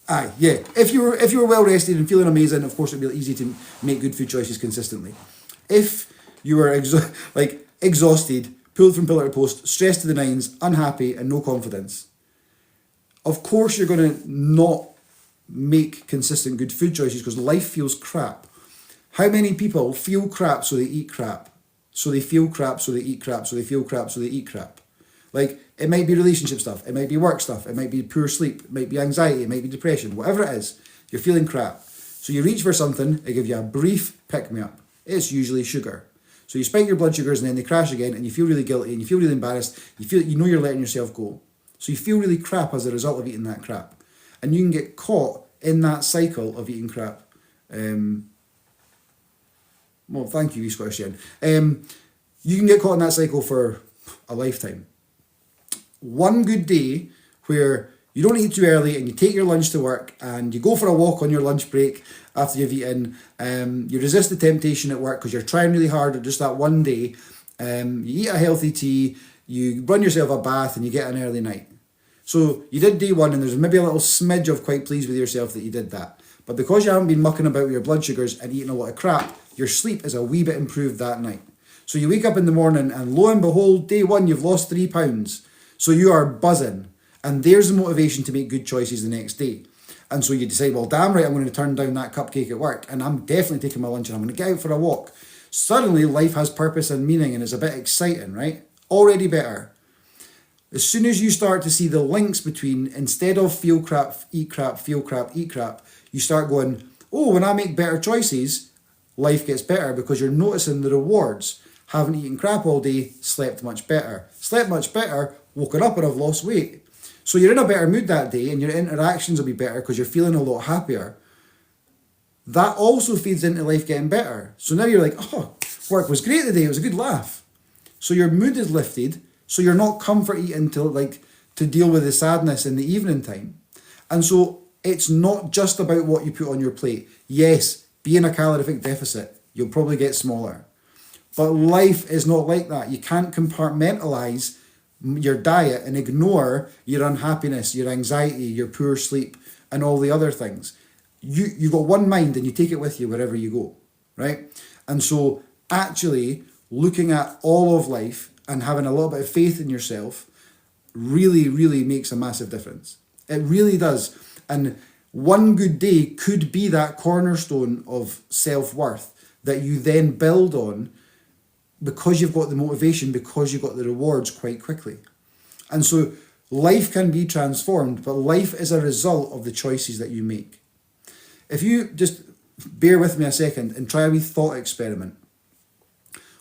Aye, yeah. If you were well rested and feeling amazing, of course it'd be easy to make good food choices consistently. If you were exhausted, pulled from pillar to post, stressed to the nines, unhappy, and no confidence, of course you're going to not make consistent good food choices because life feels crap. How many people feel crap so they eat crap? So they feel crap so they eat crap, so they feel crap so they eat crap. Like, it might be relationship stuff, it might be work stuff, it might be poor sleep, it might be anxiety, it might be depression, whatever it is, you're feeling crap. So you reach for something, it gives you a brief pick-me-up. It's usually sugar. So you spike your blood sugars and then they crash again and you feel really guilty and you feel really embarrassed, you know you're letting yourself go. So you feel really crap as a result of eating that crap. And you can get caught in that cycle of eating crap. Well, thank you, Scottish Yen. You can get caught in that cycle for a lifetime. One good day where you don't eat too early and you take your lunch to work and you go for a walk on your lunch break after you've eaten, you resist the temptation at work because you're trying really hard at just that one day, you eat a healthy tea, you run yourself a bath and you get an early night. So you did day one and there's maybe a little smidge of quite pleased with yourself that you did that. But because you haven't been mucking about with your blood sugars and eating a lot of crap, your sleep is a wee bit improved that night. So you wake up in the morning and lo and behold, day one, you've lost 3 pounds. So you are buzzing. And there's the motivation to make good choices the next day. And so you decide, well, damn right, I'm going to turn down that cupcake at work. And I'm definitely taking my lunch and I'm going to get out for a walk. Suddenly, life has purpose and meaning and it's a bit exciting, right? Already better. As soon as you start to see the links between, instead of feel crap, eat crap, feel crap, eat crap, you start going, oh, when I make better choices, life gets better because you're noticing the rewards. Haven't eaten crap all day, slept much better. Slept much better, woken up and I've lost weight. So you're in a better mood that day and your interactions will be better because you're feeling a lot happier. That also feeds into life getting better. So now you're like, oh, work was great today, it was a good laugh. So your mood is lifted, so you're not comfort eating to deal with the sadness in the evening time. And so it's not just about what you put on your plate. Yes, be in a calorific deficit, you'll probably get smaller. But life is not like that. You can't compartmentalize your diet and ignore your unhappiness, your anxiety, your poor sleep, and all the other things. You've got one mind and you take it with you wherever you go, right? And so actually looking at all of life and having a little bit of faith in yourself really, really makes a massive difference. It really does. And one good day could be that cornerstone of self-worth that you then build on because you've got the motivation, because you've got the rewards quite quickly. And so life can be transformed, but life is a result of the choices that you make. If you just bear with me a second and try a wee thought experiment.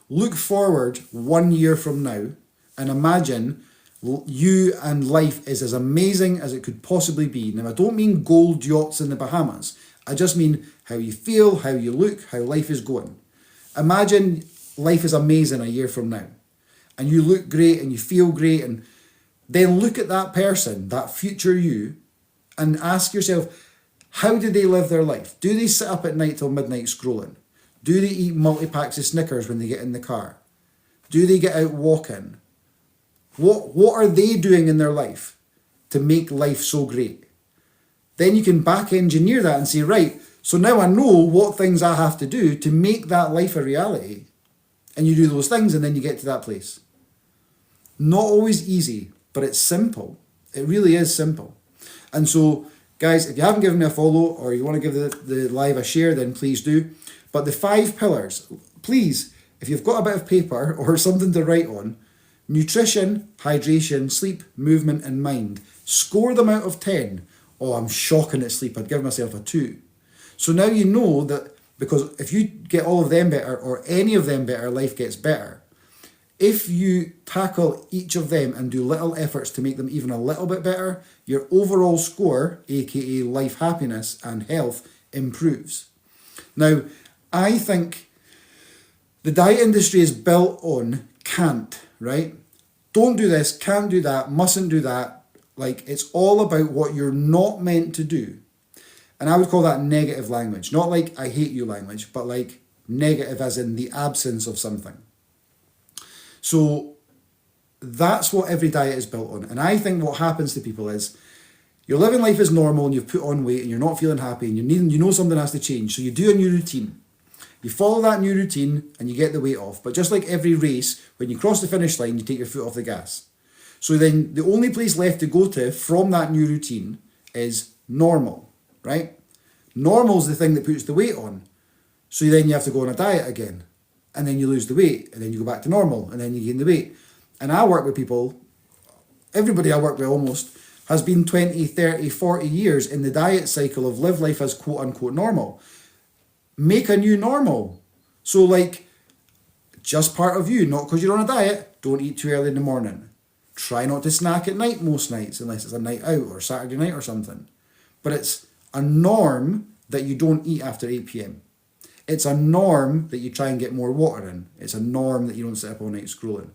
Look forward 1 year from now and imagine you and life is as amazing as it could possibly be. Now, I don't mean gold yachts in the Bahamas. I just mean how you feel, how you look, how life is going. Imagine life is amazing a year from now and you look great and you feel great, and then look at that person, that future you, and ask yourself, how do they live their life? Do they sit up at night till midnight scrolling? Do they eat multi-packs of Snickers when they get in the car? Do they get out walking? What are they doing in their life to make life so great? Then you can back engineer that and say, right, so now I know what things I have to do to make that life a reality. And you do those things and then you get to that place. Not always easy, but it's simple. It really is simple. And so, guys, if you haven't given me a follow or you want to give the live a share, then please do. But the 5 pillars, please, if you've got a bit of paper or something to write on, nutrition, hydration, sleep, movement, and mind, score them out of 10. Oh, I'm shocking at sleep. I'd give myself a 2. So now you know that, because if you get all of them better or any of them better, life gets better. If you tackle each of them and do little efforts to make them even a little bit better, your overall score, aka life happiness and health, improves. Now, I think the diet industry is built on can't, right? Don't do this, can't do that, mustn't do that. Like, it's all about what you're not meant to do. And I would call that negative language. Not like I hate you language, but like negative as in the absence of something. So that's what every diet is built on. And I think what happens to people is You're living life as normal and you've put on weight and you're not feeling happy and you know something has to change. So you do a new routine. You follow that new routine and you get the weight off. But just like every race, when you cross the finish line, you take your foot off the gas. So then the only place left to go to from that new routine is normal, right? Normal is the thing that puts the weight on. So then you have to go on a diet again. And then you lose the weight. And then you go back to normal. And then you gain the weight. And I work with people, everybody I work with almost, has been 20, 30, 40 years in the diet cycle of live life as quote unquote normal. Make a new normal. So like, just part of you, not because you're on a diet, don't eat too early in the morning. Try not to snack at night most nights, unless it's a night out or Saturday night or something. But it's a norm that you don't eat after 8 p.m. It's a norm that you try and get more water in. It's a norm that you don't sit up all night scrolling.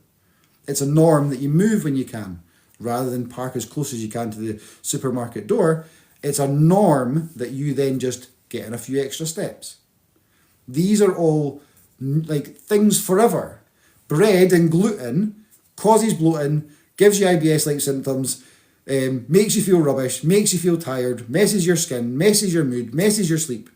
It's a norm that you move when you can, rather than park as close as you can to the supermarket door. It's a norm that you then just get in a few extra steps. These are all like things forever. Bread and gluten causes bloating, gives you IBS-like symptoms, makes you feel rubbish, makes you feel tired, messes your skin, messes your mood, messes your sleep.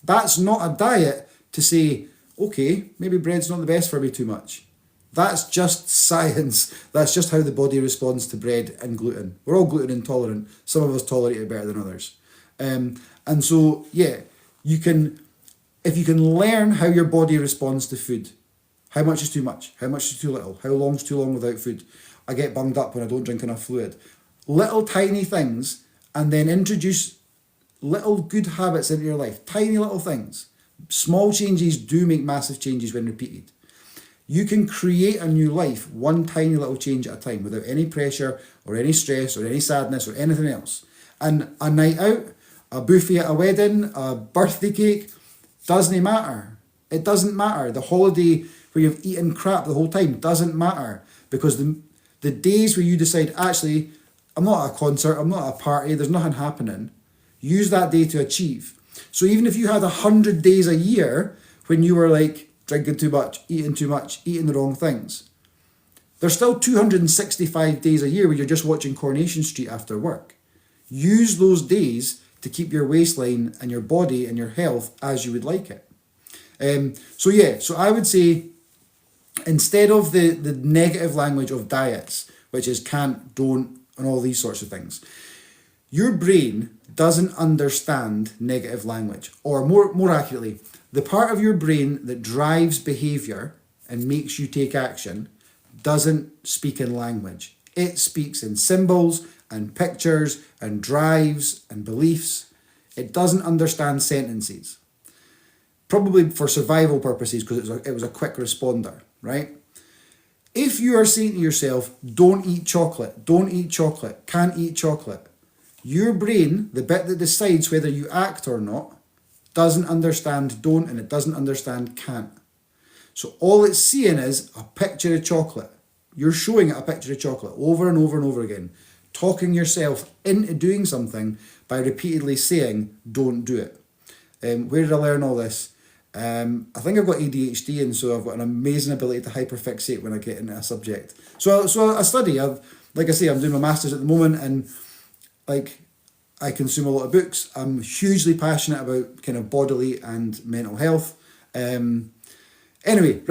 That's not a diet to say, okay, maybe bread's not the best for me too much. That's just science. That's just how the body responds to bread and gluten. We're all gluten intolerant. Some of us tolerate it better than others. And so, yeah, if you can learn how your body responds to food, how much is too much, how much is too little, how long is too long without food. I get bunged up when I don't drink enough fluid. Little tiny things, and then introduce little good habits into your life. Tiny little things. Small changes do make massive changes when repeated. You can create a new life, one tiny little change at a time, without any pressure or any stress or any sadness or anything else. And a night out, a buffet at a wedding, a birthday cake, doesn't matter. It doesn't matter. The holiday where you've eaten crap the whole time doesn't matter, because the days where you decide, actually, I'm not at a concert, I'm not at a party, there's nothing happening, use that day to achieve. So even if you had 100 days a year when you were like drinking too much, eating the wrong things, there's still 265 days a year where you're just watching Coronation Street after work. Use those days to keep your waistline and your body and your health as you would like it. So I would say, instead of the negative language of diets, which is can't, don't, and all these sorts of things, your brain doesn't understand negative language. Or more accurately, the part of your brain that drives behavior and makes you take action doesn't speak in language. It speaks in symbols and pictures and drives and beliefs. It doesn't understand sentences. Probably for survival purposes, because it was a quick responder, right? If you are saying to yourself, don't eat chocolate, can't eat chocolate, your brain, the bit that decides whether you act or not, doesn't understand don't and it doesn't understand can't. So all it's seeing is a picture of chocolate. You're showing it a picture of chocolate over and over and over again, talking yourself into doing something by repeatedly saying, don't do it. Where did I learn all this? I think I've got ADHD, and so I've got an amazing ability to hyperfixate when I get into a subject. So I study. Like I say, I'm doing my masters at the moment, and like I consume a lot of books. I'm hugely passionate about kind of bodily and mental health. Anyway,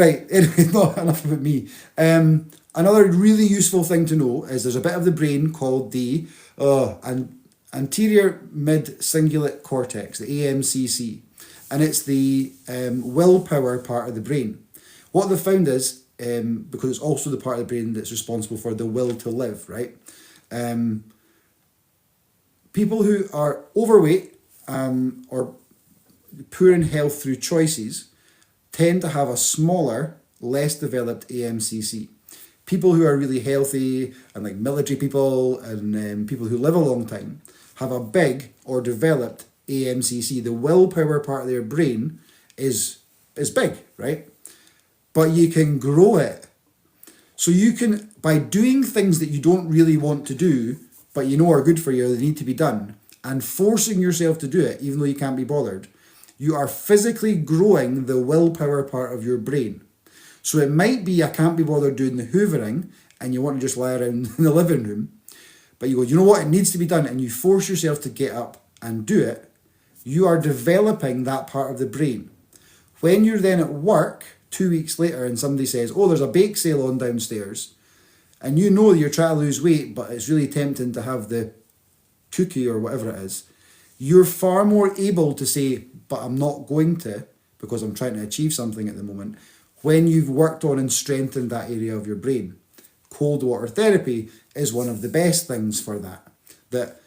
not enough about me. Another really useful thing to know is there's a bit of the brain called the anterior mid-cingulate cortex, the AMCC. And it's the willpower part of the brain. What they've found is, because it's also the part of the brain that's responsible for the will to live, right? People who are overweight or poor in health through choices tend to have a smaller, less developed AMCC. People who are really healthy, and like military people and people who live a long time, have a big or developed AMCC. The willpower part of their brain is big, right? But you can grow it. So you can, by doing things that you don't really want to do, but you know are good for you, they need to be done, and forcing yourself to do it, even though you can't be bothered, you are physically growing the willpower part of your brain. So it might be I can't be bothered doing the hoovering, and you want to just lie around in the living room, but you go, you know what, it needs to be done, and you force yourself to get up and do it, you are developing that part of the brain. When you're then at work 2 weeks later and somebody says, oh, there's a bake sale on downstairs, and you know you're trying to lose weight, but it's really tempting to have the cookie or whatever it is, you're far more able to say, but I'm not going to, because I'm trying to achieve something at the moment, when you've worked on and strengthened that area of your brain. Cold water therapy is one of the best things for that. That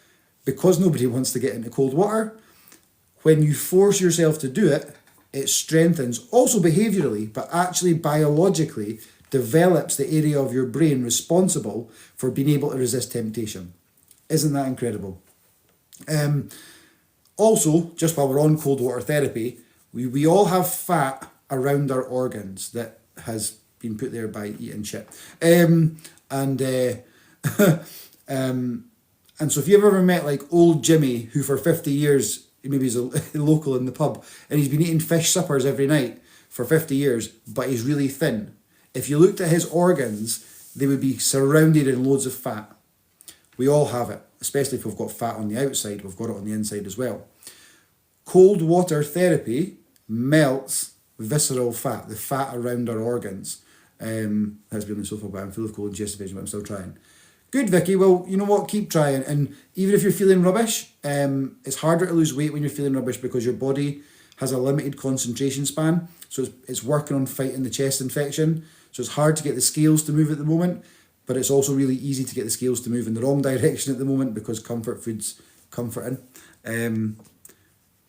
because nobody wants to get into cold water, when you force yourself to do it, it strengthens, also behaviourally, but actually biologically develops the area of your brain responsible for being able to resist temptation. Isn't that incredible? Also, just while we're on cold water therapy, we all have fat around our organs that has been put there by eating shit. And so if you've ever met like old Jimmy, who for 50 years, maybe he's a local in the pub, and he's been eating fish suppers every night for 50 years, but he's really thin. If you looked at his organs, they would be surrounded in loads of fat. We all have it, especially if we've got fat on the outside, we've got it on the inside as well. Cold water therapy melts visceral fat, the fat around our organs. Has been on the sofa, but I'm full of cold digestive, but I'm still trying. Good, Vicky. Well, you know what? Keep trying. And even if you're feeling rubbish, it's harder to lose weight when you're feeling rubbish because your body has a limited concentration span. So it's working on fighting the chest infection. So it's hard to get the scales to move at the moment, but it's also really easy to get the scales to move in the wrong direction at the moment because comfort food's comforting.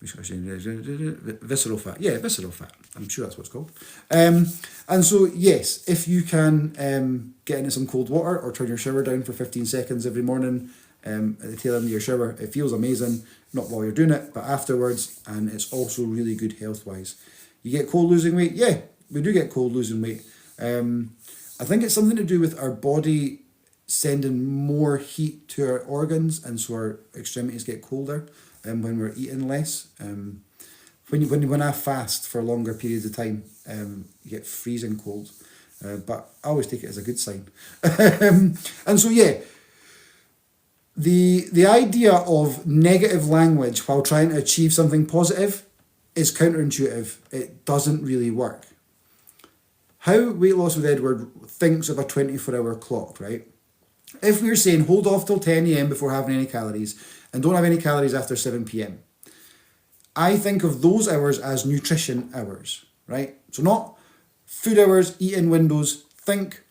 Visceral fat. Yeah, visceral fat. I'm sure that's what it's called. And so, yes, if you can get into some cold water or turn your shower down for 15 seconds every morning at the tail end of your shower, it feels amazing. Not while you're doing it, but afterwards. And it's also really good health-wise. You get cold losing weight? Yeah, we do get cold losing weight. I think it's something to do with our body sending more heat to our organs, and so our extremities get colder when we're eating less. When I fast for longer periods of time, you get freezing cold, but I always take it as a good sign. And so yeah, the idea of negative language while trying to achieve something positive is counterintuitive. It doesn't really work. How Weight Loss with Edward thinks of a 24-hour clock, right? If we're saying hold off till 10 a.m. before having any calories and don't have any calories after 7 p.m., I think of those hours as nutrition hours, right? So not food hours, eating windows, think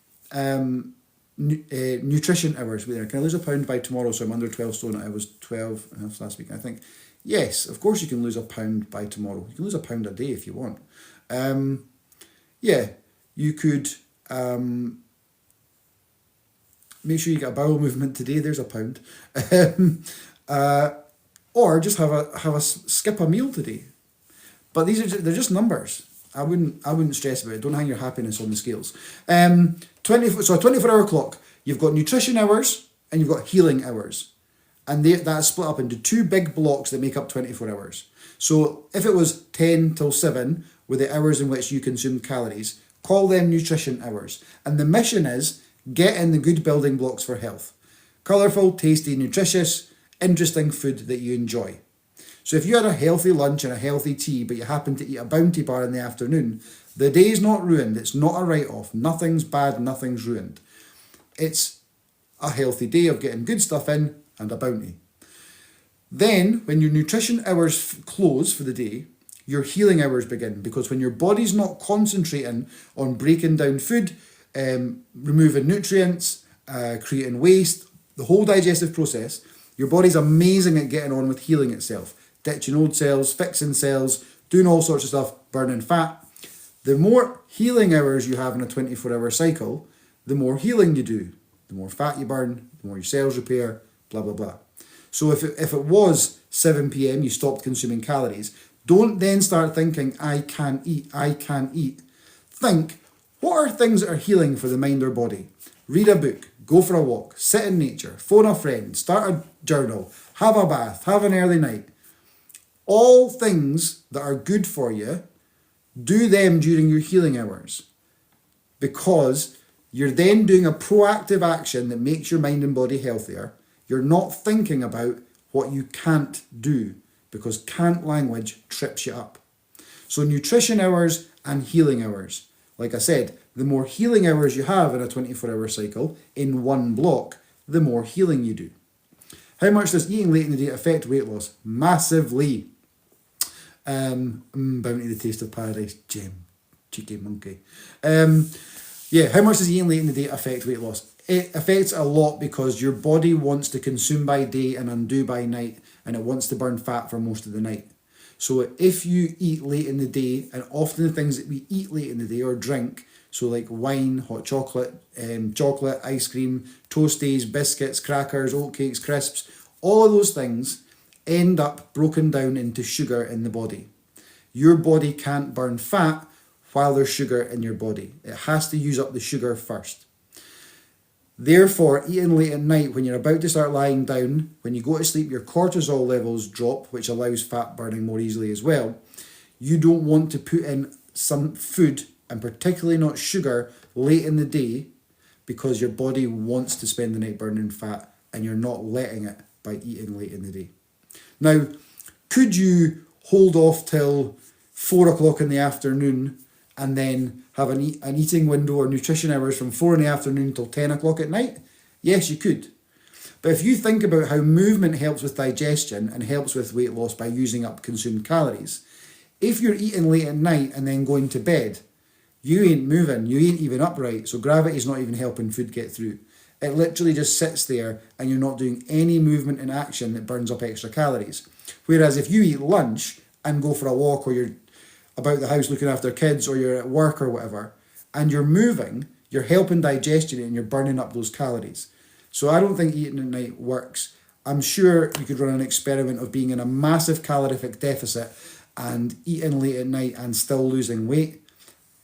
nutrition hours. Can I lose a pound by tomorrow so I'm under 12 stone? I was 12 and a half last week. I think, yes, of course you can lose a pound by tomorrow. You can lose a pound a day if you want. Yeah, you could make sure you get a bowel movement today. There's a pound. Or just skip a meal today. But they're just numbers. I wouldn't stress about it. Don't hang your happiness on the scales. So a 24-hour clock. You've got nutrition hours and you've got healing hours, and that's split up into two big blocks that make up 24 hours. So if it was 10 till 7 were the hours in which you consumed calories, call them nutrition hours. And the mission is get in the good building blocks for health. Colourful, tasty, nutritious, interesting food that you enjoy. So if you had a healthy lunch and a healthy tea, but you happen to eat a Bounty bar in the afternoon, the day's not ruined. It's not a write-off. Nothing's bad, nothing's ruined. It's a healthy day of getting good stuff in and a Bounty. Then, when your nutrition hours close for the day, your healing hours begin, because when your body's not concentrating on breaking down food, removing nutrients, creating waste, the whole digestive process, your body's amazing at getting on with healing itself, ditching old cells, fixing cells, doing all sorts of stuff, burning fat. The more healing hours you have in a 24-hour cycle, the more healing you do, the more fat you burn, the more your cells repair, blah, blah, blah. So if it was 7 p.m, you stopped consuming calories, don't then start thinking, I can't eat. Think, what are things that are healing for the mind or body? Read a book, go for a walk, sit in nature, phone a friend, start a journal, have a bath, have an early night. All things that are good for you, do them during your healing hours, because you're then doing a proactive action that makes your mind and body healthier. You're not thinking about what you can't do, because can't language trips you up. So nutrition hours and healing hours. Like I said, the more healing hours you have in a 24-hour cycle in one block, the more healing you do. How much does eating late in the day affect weight loss? Massively. Bounty, the taste of paradise, gem, cheeky monkey. How much does eating late in the day affect weight loss? It affects a lot because your body wants to consume by day and undo by night, and it wants to burn fat for most of the night. So if you eat late in the day, and often the things that we eat late in the day or drink, so like wine, hot chocolate, chocolate, ice cream, toasties, biscuits, crackers, oatcakes, crisps, all of those things end up broken down into sugar in the body. Your body can't burn fat while there's sugar in your body. It has to use up the sugar first. Therefore, eating late at night when you're about to start lying down, when you go to sleep, your cortisol levels drop, which allows fat burning more easily as well. You don't want to put in some food, and particularly not sugar, late in the day, because your body wants to spend the night burning fat and you're not letting it by eating late in the day. Now, could you hold off till 4 o'clock in the afternoon and then have an eating window or nutrition hours from 4 in the afternoon till 10 o'clock at night? Yes, you could. But if you think about how movement helps with digestion and helps with weight loss by using up consumed calories, if you're eating late at night and then going to bed, you ain't moving, you ain't even upright, so gravity's not even helping food get through. It literally just sits there and you're not doing any movement in action that burns up extra calories. Whereas if you eat lunch and go for a walk, or you're about the house looking after kids, or you're at work or whatever, and you're moving, you're helping digestion and you're burning up those calories. So I don't think eating at night works. I'm sure you could run an experiment of being in a massive calorific deficit and eating late at night and still losing weight,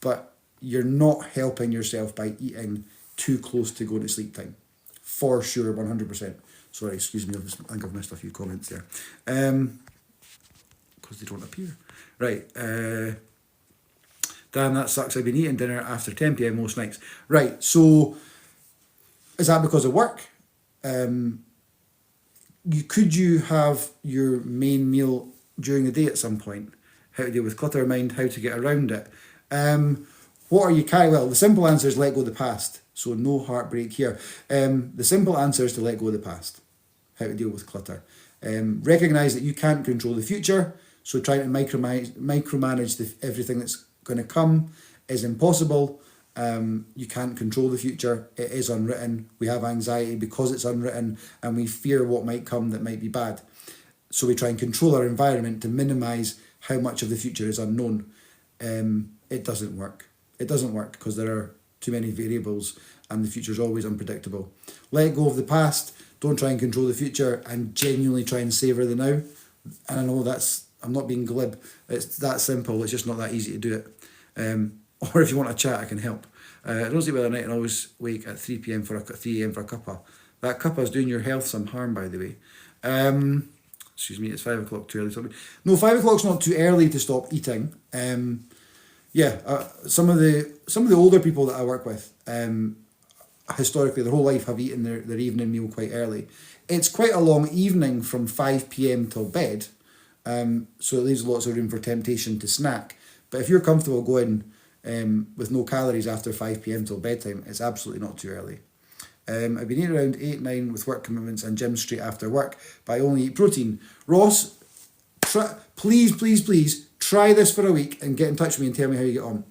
but you're not helping yourself by eating too close to going to sleep time. For sure, 100%. Sorry, excuse me, I think I've missed a few comments there. Because they don't appear. Right, damn, that sucks. I've been eating dinner after 10 p.m. most nights. Right, so is that because of work? Could you have your main meal during the day at some point? How to deal with clutter of mind, how to get around it. What are you carrying? Well, the simple answer is let go of the past. So no heartbreak here. The simple answer is to let go of the past. How to deal with clutter. Recognise that you can't control the future. So trying to micromanage everything that's going to come is impossible. You can't control the future. It is unwritten. We have anxiety because it's unwritten, and we fear what might come that might be bad. So we try and control our environment to minimise how much of the future is unknown. It doesn't work. It doesn't work because there are too many variables and the future is always unpredictable. Let go of the past. Don't try and control the future, and genuinely try and savour the now. And I know I'm not being glib. It's that simple. It's just not that easy to do it. Or if you want to chat, I can help. I don't sleep well at night and always wake at 3 a.m. for a cuppa. That cuppa is doing your health some harm, by the way. Excuse me, it's 5 o'clock too early. No, 5 o'clock's not too early to stop eating. Some of the older people that I work with, historically, their whole life have eaten their evening meal quite early. It's quite a long evening from 5 p.m. till bed. So it leaves lots of room for temptation to snack. But if you're comfortable going with no calories after 5 p.m. till bedtime, it's absolutely not too early. I've been eating around 8, 9 with work commitments and gym straight after work, but I only eat protein. Ross, please try this for a week and get in touch with me and tell me how you get on.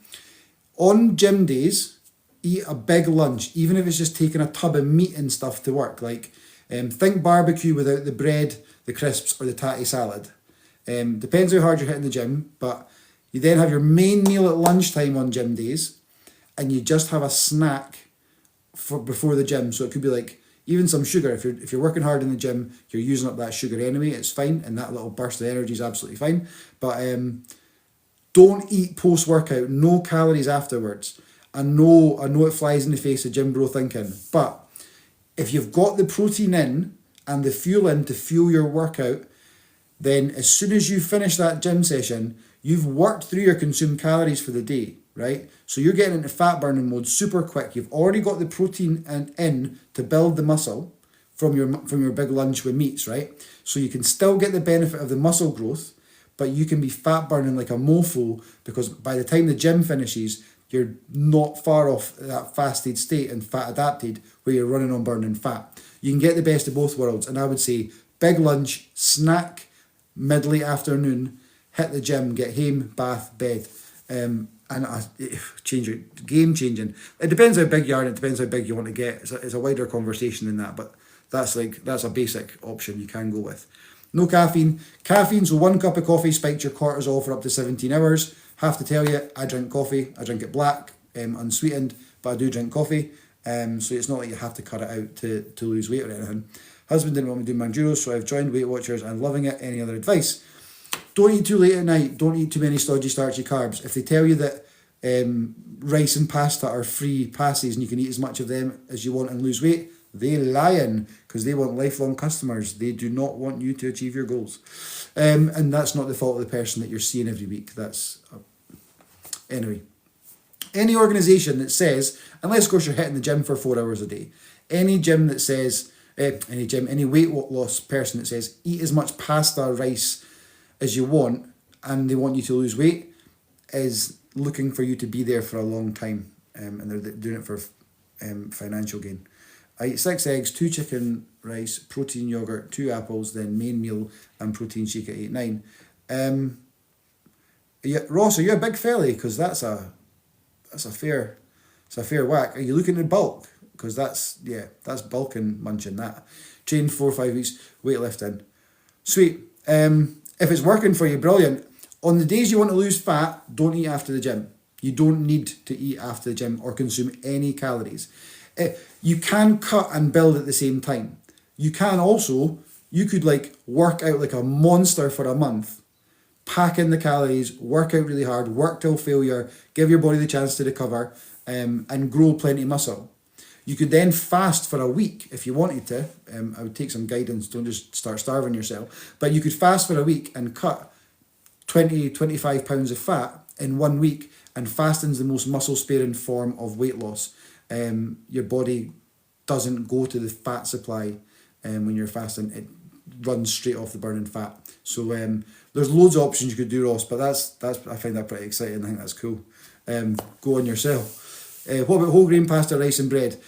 On gym days, eat a big lunch, even if it's just taking a tub of meat and stuff to work. Like, think barbecue without the bread, the crisps, or the tatty salad. Depends how hard you're hitting the gym, but you then have your main meal at lunchtime on gym days, and you just have a snack before the gym. So it could be like even some sugar. If you're working hard in the gym, you're using up that sugar anyway. It's fine, and that little burst of energy is absolutely fine. But don't eat post workout. No calories afterwards. I know it flies in the face of gym bro thinking, but if you've got the protein in and the fuel in to fuel your workout, then as soon as you finish that gym session, you've worked through your consumed calories for the day, right? So you're getting into fat burning mode super quick. You've already got the protein in to build the muscle from your big lunch with meats, right? So you can still get the benefit of the muscle growth, but you can be fat burning like a mofo, because by the time the gym finishes, you're not far off that fasted state and fat adapted where you're running on burning fat. You can get the best of both worlds, and I would say big lunch, snack, mid-late afternoon, hit the gym, get home, bath, bed. And change it, game changing. It depends how big you are, and it depends how big you want to get. It's a wider conversation than that, but that's a basic option you can go with. No caffeine. Caffeine, so 1 cup of coffee spikes your cortisol for up to 17 hours. Have to tell you, I drink coffee. I drink it black, unsweetened, but I do drink coffee. So it's not like you have to cut it out to lose weight or anything. Husband didn't want me doing Manduros, so I've joined Weight Watchers and loving it. Any other advice? Don't eat too late at night. Don't eat too many stodgy, starchy carbs. If they tell you that rice and pasta are free passes and you can eat as much of them as you want and lose weight, they lying, because they want lifelong customers. They do not want you to achieve your goals. And that's not the fault of the person that you're seeing every week. Anyway. Any organisation that says, unless of course you're hitting the gym for 4 hours a day, any gym that says, any weight loss person that says, eat as much pasta, rice as you want, and they want you to lose weight, is looking for you to be there for a long time, and they're doing it for financial gain. I eat 6 eggs, 2 chicken, rice, protein yogurt, 2 apples, then main meal and protein shake at 8-9. Ross, are you a big felly? Because that's a fair whack. Are you looking at bulk? Because that's bulk and munching that. Train 4 or 5 weeks, weightlifting. Sweet. If it's working for you, brilliant. On the days you want to lose fat, don't eat after the gym. You don't need to eat after the gym or consume any calories. You can cut and build at the same time. You could work out like a monster for a month, pack in the calories, work out really hard, work till failure, give your body the chance to recover, and grow plenty of muscle. You could then fast for a week if you wanted to. I would take some guidance, don't just start starving yourself. But you could fast for a week and cut 25 pounds of fat in 1 week, and fasting's the most muscle-sparing form of weight loss. Your body doesn't go to the fat supply when you're fasting. It runs straight off the burning fat. So there's loads of options you could do, Ross, but that's I find that pretty exciting. I think that's cool. Go on yourself. What about whole grain pasta, rice and bread?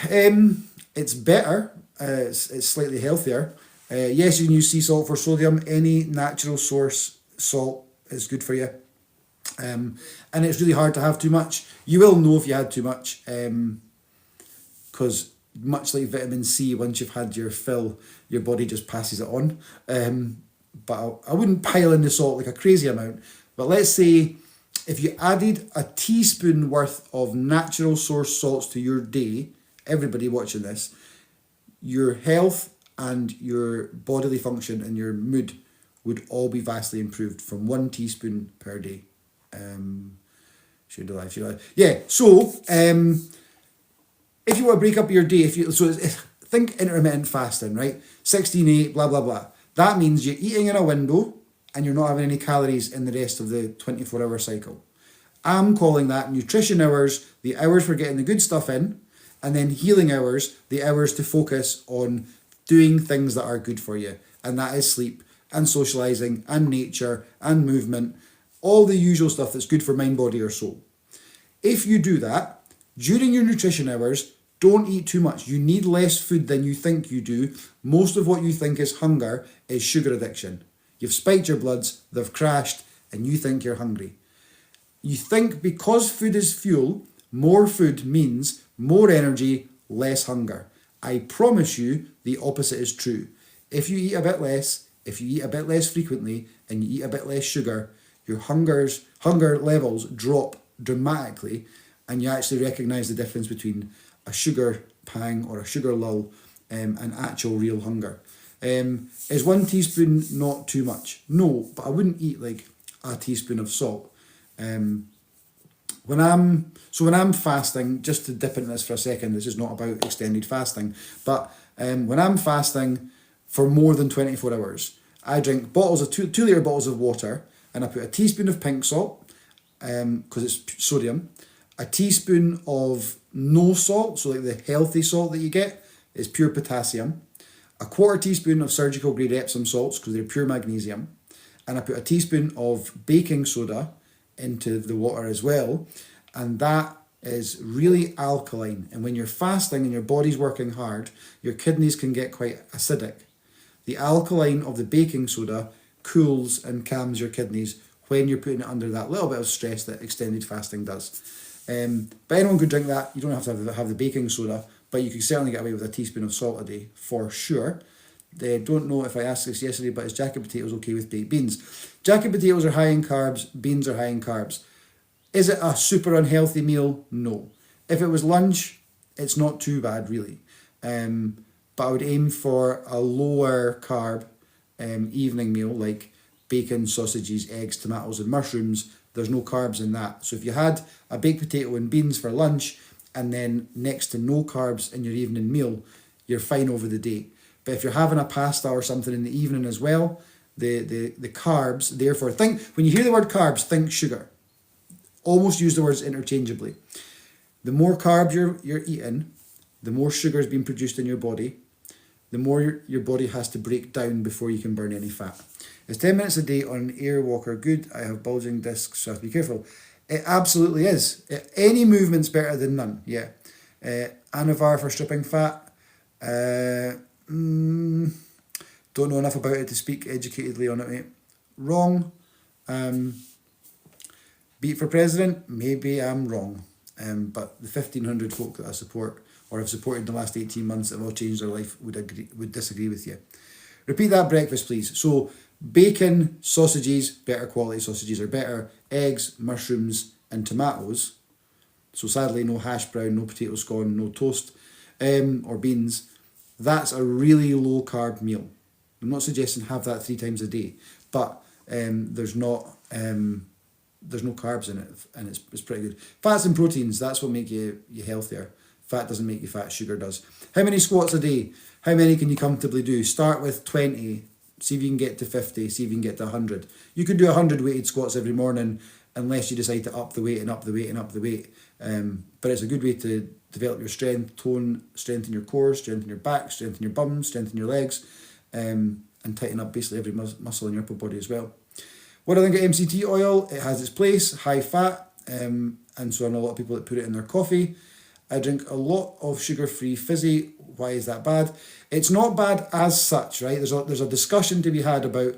It's better. It's slightly healthier. Yes, you can use sea salt for sodium. Any natural source salt is good for you. And it's really hard to have too much. You will know if you had too much, because much like vitamin C, once you've had your fill, your body just passes it on. But I wouldn't pile in the salt like a crazy amount. But let's say if you added a teaspoon worth of natural source salts to your day, everybody watching this, your health and your bodily function and your mood would all be vastly improved from 1 teaspoon per day. Should I? Yeah. So, if you want to break up your day, think intermittent fasting, right? 16-8, blah blah blah. That means you're eating in a window and you're not having any calories in the rest of the 24-hour cycle. I'm calling that nutrition hours, the hours for getting the good stuff in, and then healing hours, the hours to focus on doing things that are good for you, and that is sleep and socializing and nature and movement. All the usual stuff that's good for mind, body, or soul. If you do that, during your nutrition hours, don't eat too much. You need less food than you think you do. Most of what you think is hunger is sugar addiction. You've spiked your bloods, they've crashed, and you think you're hungry. You think because food is fuel, more food means more energy, less hunger. I promise you the opposite is true. If you eat a bit less, if you eat a bit less frequently, and you eat a bit less sugar, your hunger levels drop dramatically, and you actually recognise the difference between a sugar pang or a sugar lull and actual real hunger. Is 1 teaspoon not too much? No, but I wouldn't eat like a teaspoon of salt. When I'm fasting, just to dip into this for a second, this is not about extended fasting, but when I'm fasting for more than 24 hours, I drink bottles of 2 litre bottles of water, and I put a teaspoon of pink salt, because it's sodium, a teaspoon of no salt, so like the healthy salt that you get, is pure potassium, a quarter teaspoon of surgical grade Epsom salts because they're pure magnesium, and I put a teaspoon of baking soda into the water as well, and that is really alkaline. And when you're fasting and your body's working hard, your kidneys can get quite acidic. The alkaline of the baking soda cools and calms your kidneys when you're putting it under that little bit of stress that extended fasting does. But anyone could drink that. You don't have to have the baking soda, but you can certainly get away with a teaspoon of salt a day for sure. They don't know if I asked this yesterday, but is jacket potatoes okay with baked beans? Jacket potatoes are high in carbs, beans are high in carbs. Is it a super unhealthy meal? No. If it was lunch, it's not too bad really. But I would aim for a lower carb evening meal like bacon, sausages, eggs, tomatoes and mushrooms. There's no carbs in that. So if you had a baked potato and beans for lunch and then next to no carbs in your evening meal, you're fine over the day. But if you're having a pasta or something in the evening as well, the carbs, therefore, when you hear the word carbs, think sugar. Almost use the words interchangeably. The more carbs you're eating, the more sugar is being produced in your body, the more your body has to break down before you can burn any fat. Is 10 minutes a day on an air walker good? I have bulging discs, so I have to be careful. It absolutely is. Any movement's better than none, yeah. Anavar for stripping fat. Don't know enough about it to speak educatedly on it, mate. Wrong. Beat for president? Maybe I'm wrong. But the 1,500 folk that I support or have supported in the last 18 months that have all changed their life would disagree with you. Repeat that breakfast, please. So bacon, sausages, better quality sausages are better, eggs, mushrooms and tomatoes. So sadly no hash brown, no potato scone, no toast or beans. That's a really low carb meal. I'm not suggesting have that 3 times a day, but there's no carbs in it and it's pretty good. Fats and proteins, that's what make you healthier. Fat doesn't make you fat, sugar does. How many squats a day? How many can you comfortably do? Start with 20, see if you can get to 50, see if you can get to 100. You could do 100 weighted squats every morning unless you decide to up the weight and up the weight and up the weight. But it's a good way to develop your strength, tone, strengthen your core, strengthen your back, strengthen your bum, strengthen your legs, and tighten up basically every muscle in your upper body as well. What do I think of MCT oil? It has its place, high fat, and so I know a lot of people that put it in their coffee. I drink a lot of sugar-free fizzy. Why is that bad? It's not bad as such, right? There's a discussion to be had about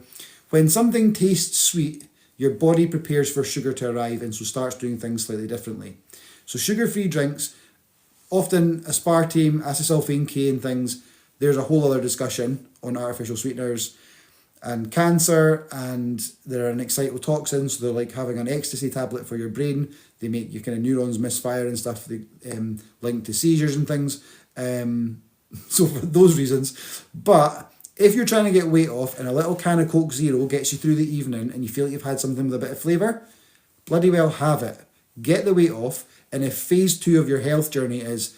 when something tastes sweet, your body prepares for sugar to arrive and so starts doing things slightly differently. So sugar-free drinks, often aspartame, acesulfame K and things, there's a whole other discussion on artificial sweeteners and cancer, and they're an excitotoxin, so they're like having an ecstasy tablet for your brain. They make your kind of neurons misfire and stuff, they linked to seizures and things. So for those reasons. But if you're trying to get weight off and a little can of Coke Zero gets you through the evening and you feel like you've had something with a bit of flavour, bloody well have it. Get the weight off, and if phase 2 of your health journey is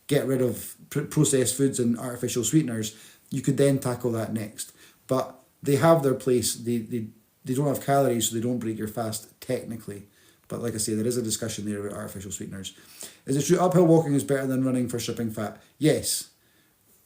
get rid of processed foods and artificial sweeteners, you could then tackle that next. But they have their place. They don't have calories, so they don't break your fast technically. But like I say, there is a discussion there about artificial sweeteners. Is it true uphill walking is better than running for stripping fat? Yes.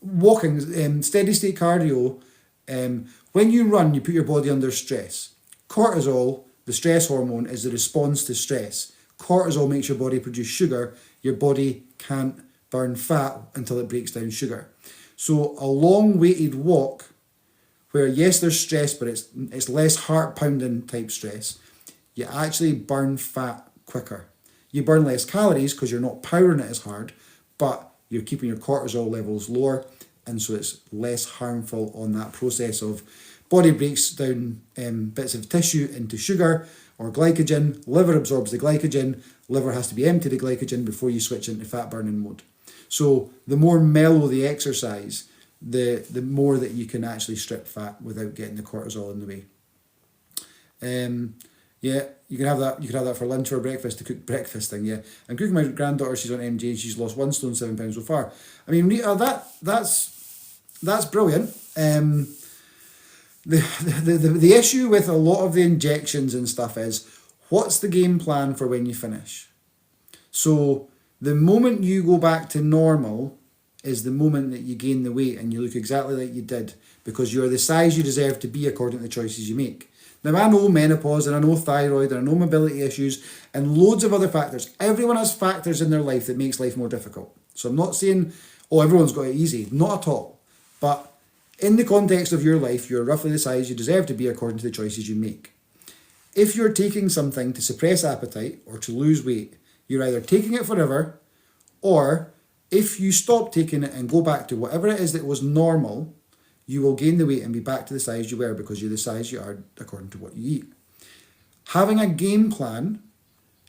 Walking, steady state cardio, when you run, you put your body under stress. Cortisol, the stress hormone, is the response to stress. Cortisol makes your body produce sugar. Your body can't burn fat until it breaks down sugar. So a long weighted walk, where yes, there's stress, but it's less heart pounding type stress, you actually burn fat quicker. You burn less calories because you're not powering it as hard, but you're keeping your cortisol levels lower, and so it's less harmful on that process of body breaks down bits of tissue into sugar or glycogen, liver absorbs the glycogen, liver has to be empty the glycogen before you switch into fat burning mode. So the more mellow the exercise, the more that you can actually strip fat without getting the cortisol in the way. Yeah, you can have that. You could have that for lunch or breakfast, to cook breakfast thing. Yeah, I'm cooking my granddaughter. She's on MJ and she's lost 1 stone 7 pounds so far. I mean, that's brilliant. The issue with a lot of the injections and stuff is, what's the game plan for when you finish? So the moment you go back to normal, is the moment that you gain the weight and you look exactly like you did, because you're the size you deserve to be according to the choices you make. Now, I know menopause, and I know thyroid, and I know mobility issues, and loads of other factors. Everyone has factors in their life that makes life more difficult. So I'm not saying, oh, everyone's got it easy. Not at all. But in the context of your life, you're roughly the size you deserve to be according to the choices you make. If you're taking something to suppress appetite or to lose weight, you're either taking it forever, or if you stop taking it and go back to whatever it is that was normal, you will gain the weight and be back to the size you were, because you're the size you are according to what you eat. Having a game plan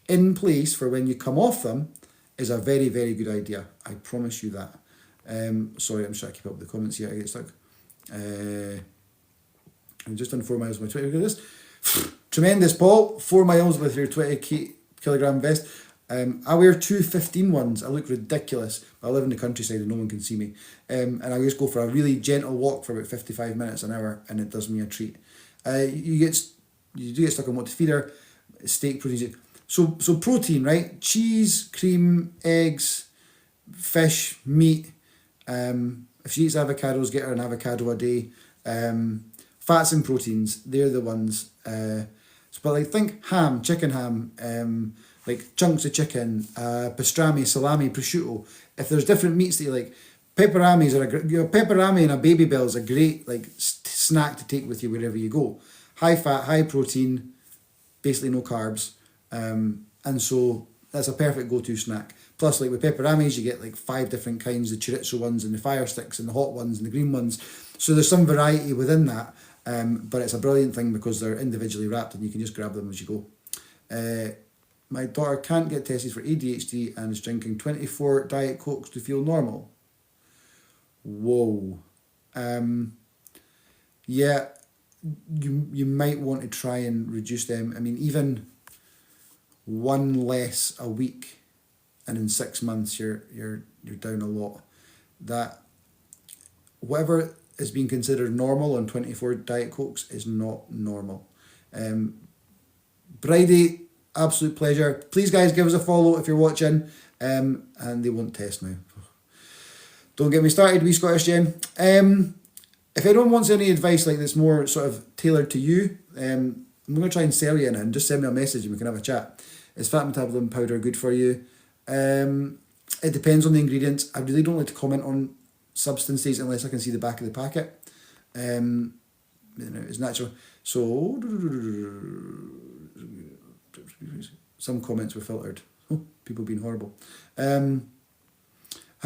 in place for when you come off them is a very, very good idea. I promise you that. Sorry, I'm just trying to keep up with the comments here. I get stuck. I'm just on 4 miles with my 20. Look at this. Tremendous, Paul. 4 miles with your 20 kilogram vest. I wear two 15 ones. I look ridiculous. I live in the countryside and no one can see me. And I just go for a really gentle walk for about 55 minutes an hour, and it does me a treat. You do get stuck on what to feed her. Steak, protein. So protein, right? Cheese, cream, eggs, fish, meat. If she eats avocados, get her an avocado a day. Fats and proteins, they're the ones. But like, think ham, chicken ham, like chunks of chicken, pastrami, salami, prosciutto. If there's different meats that you like, pepperamis are pepperami and a baby bell is a great like snack to take with you wherever you go. High fat, high protein, basically no carbs, and so that's a perfect go-to snack. Plus, like with pepperamis, you get like 5 different kinds: the chorizo ones, and the fire sticks, and the hot ones, and the green ones. So there's some variety within that, but it's a brilliant thing because they're individually wrapped and you can just grab them as you go. My daughter can't get tested for ADHD and is drinking 24 Diet Cokes to feel normal. Whoa. Yeah, you might want to try and reduce them. I mean, even one less a week, and in 6 months you're down a lot. That whatever is being considered normal on 24 Diet Cokes is not normal. Bridie, absolute pleasure. Please guys, give us a follow if you're watching. And they won't test now. Don't get me started, wee Scottish Jen. If anyone wants any advice like this, more sort of tailored to you, I'm going to try and sell you in and just send me a message and we can have a chat. Is fat metabolism powder good for you? It depends on the ingredients. I really don't like to comment on substances unless I can see the back of the packet. It's natural. So some comments were filtered. Oh, people being horrible. Had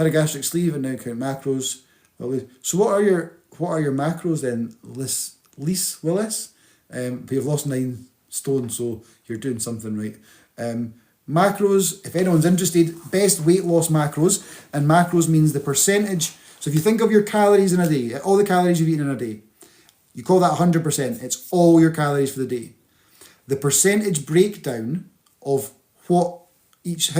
a gastric sleeve and now count macros. So what are your macros then, Lise Willis? But you've lost 9 stone, so you're doing something right. Macros, if anyone's interested, best weight loss macros, and macros means the percentage. So if you think of your calories in a day, all the calories you've eaten in a day, you call that 100%. It's all your calories for the day. The percentage breakdown of how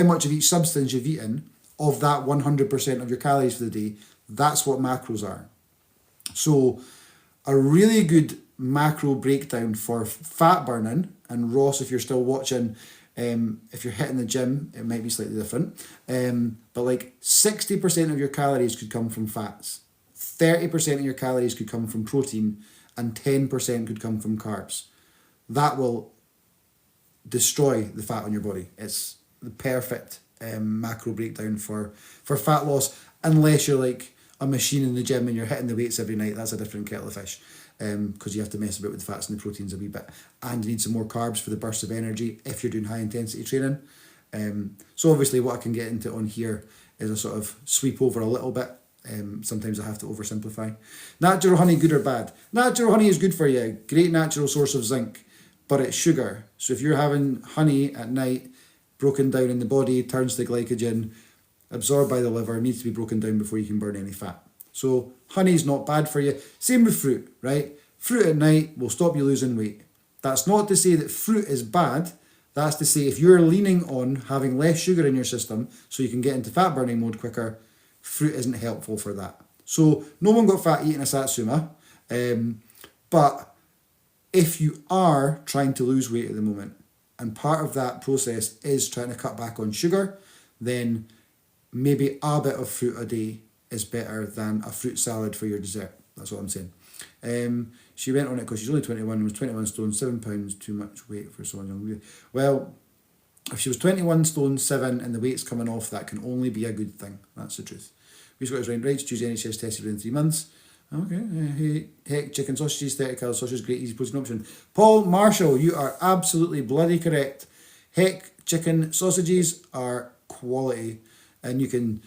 much of each substance you've eaten of that 100% of your calories for the day, that's what macros are. So a really good macro breakdown for fat burning, and Ross, if you're still watching, if you're hitting the gym, it might be slightly different, but like 60% of your calories could come from fats, 30% of your calories could come from protein, and 10% could come from carbs. That will destroy the fat on your body. It's the perfect macro breakdown for fat loss, unless you're like a machine in the gym and you're hitting the weights every night. That's a different kettle of fish, because you have to mess about with the fats and the proteins a wee bit, and you need some more carbs for the bursts of energy if you're doing high intensity training. So obviously what I can get into on here is a sort of sweep over a little bit. Sometimes I have to oversimplify. Natural honey, good or bad? Natural honey is good for you. Great natural source of zinc, but it's sugar. So if you're having honey at night, broken down in the body, turns to glycogen, absorbed by the liver, needs to be broken down before you can burn any fat. So honey's not bad for you. Same with fruit, right? Fruit at night will stop you losing weight. That's not to say that fruit is bad. That's to say if you're leaning on having less sugar in your system so you can get into fat burning mode quicker, fruit isn't helpful for that. So no one got fat eating a satsuma, but if you are trying to lose weight at the moment, and part of that process is trying to cut back on sugar, then maybe a bit of fruit a day is better than a fruit salad for your dessert. That's what I'm saying. She went on it because she's only 21 and was 21 stone, 7 pounds too much weight for someone young. Well, if she was 21 stone 7 and the weight's coming off, that can only be a good thing. That's the truth. We just got his right to choose NHS tested within 3 months. Okay, heck, chicken sausages, 30 calories sausage, great easy protein option. Paul Marshall, you are absolutely bloody correct. Heck, chicken sausages are quality, and you can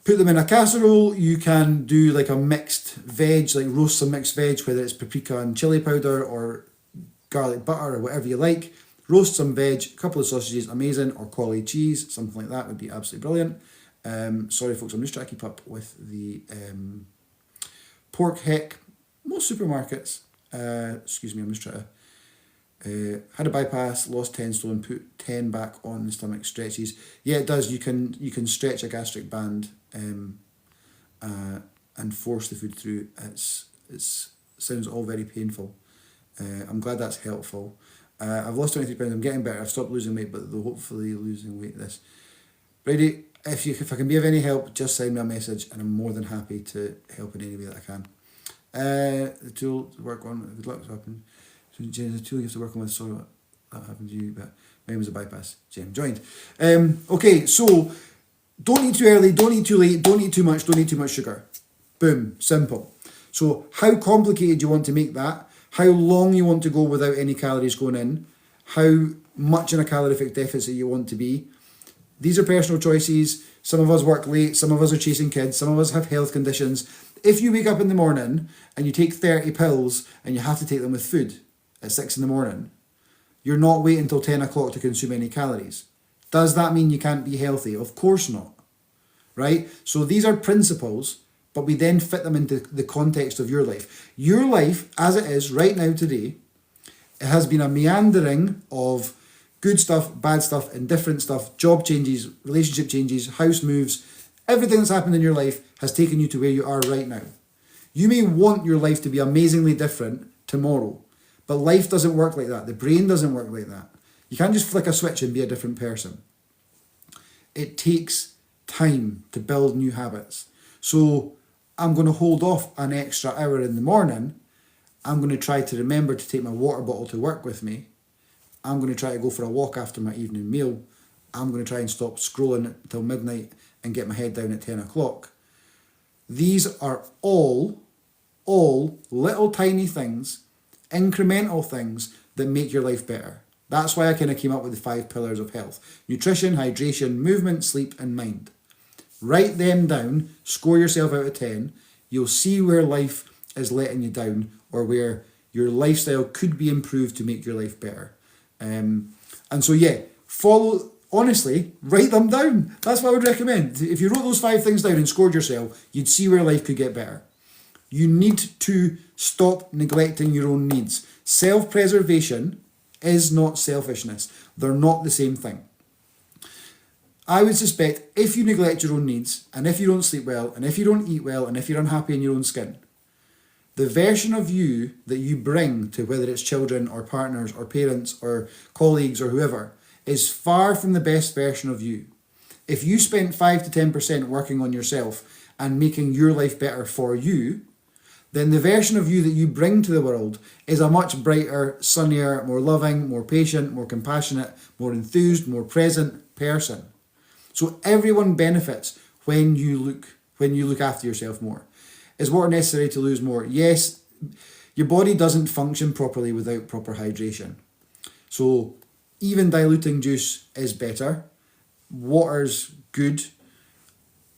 put them in a casserole. You can do like a mixed veg, like roast some mixed veg, whether it's paprika and chili powder or garlic butter or whatever you like. Roast some veg, a couple of sausages, amazing, or quality cheese, something like that would be absolutely brilliant. Sorry folks, I'm just trying to keep up with the pork. Heck, most supermarkets, excuse me, I'm just trying to, had a bypass, lost 10 stone, put 10 back on the stomach, stretches. Yeah, it does. You can stretch a gastric band and force the food through. It sounds all very painful. I'm glad that's helpful. I've lost 23 pounds. I'm getting better. I've stopped losing weight, but hopefully losing weight this. Brady, if I can be of any help, just send me a message, and I'm more than happy to help in any way that I can. The tool to work on. Good luck. What's happened? So, James, the tool you have to work on with. Sorry, that happened to you, but mine was a bypass. James joined. Okay, so don't eat too early. Don't eat too late. Don't eat too much. Don't eat too much sugar. Boom. Simple. So how complicated do you want to make that? How long you want to go without any calories going in? How much in a calorific deficit you want to be? These are personal choices. Some of us work late. Some of us are chasing kids. Some of us have health conditions. If you wake up in the morning and you take 30 pills and you have to take them with food at 6 in the morning, you're not waiting until 10 o'clock to consume any calories. Does that mean you can't be healthy? Of course not. Right? So these are principles, but we then fit them into the context of your life. Your life, as it is right now today, it has been a meandering of good stuff, bad stuff, indifferent stuff, job changes, relationship changes, house moves. Everything that's happened in your life has taken you to where you are right now. You may want your life to be amazingly different tomorrow, but life doesn't work like that. The brain doesn't work like that. You can't just flick a switch and be a different person. It takes time to build new habits. So I'm going to hold off an extra hour in the morning. I'm going to try to remember to take my water bottle to work with me. I'm going to try to go for a walk after my evening meal. I'm going to try and stop scrolling until midnight and get my head down at 10 o'clock. These are all little tiny things, incremental things that make your life better. That's why I kind of came up with the 5 pillars of health: nutrition, hydration, movement, sleep, and mind. Write them down, score yourself out of 10. You'll see where life is letting you down or where your lifestyle could be improved to make your life better. And so, yeah, honestly, write them down. That's what I would recommend. If you wrote those 5 things down and scored yourself, you'd see where life could get better. You need to stop neglecting your own needs. Self-preservation is not selfishness. They're not the same thing. I would suspect if you neglect your own needs, and if you don't sleep well, and if you don't eat well, and if you're unhappy in your own skin, the version of you that you bring to whether it's children or partners or parents or colleagues or whoever is far from the best version of you. If you spent 5 to 10% working on yourself and making your life better for you, then the version of you that you bring to the world is a much brighter, sunnier, more loving, more patient, more compassionate, more enthused, more present person. So everyone benefits when you look after yourself more. Is water necessary to lose more? Yes, your body doesn't function properly without proper hydration. So even diluting juice is better. Water's good.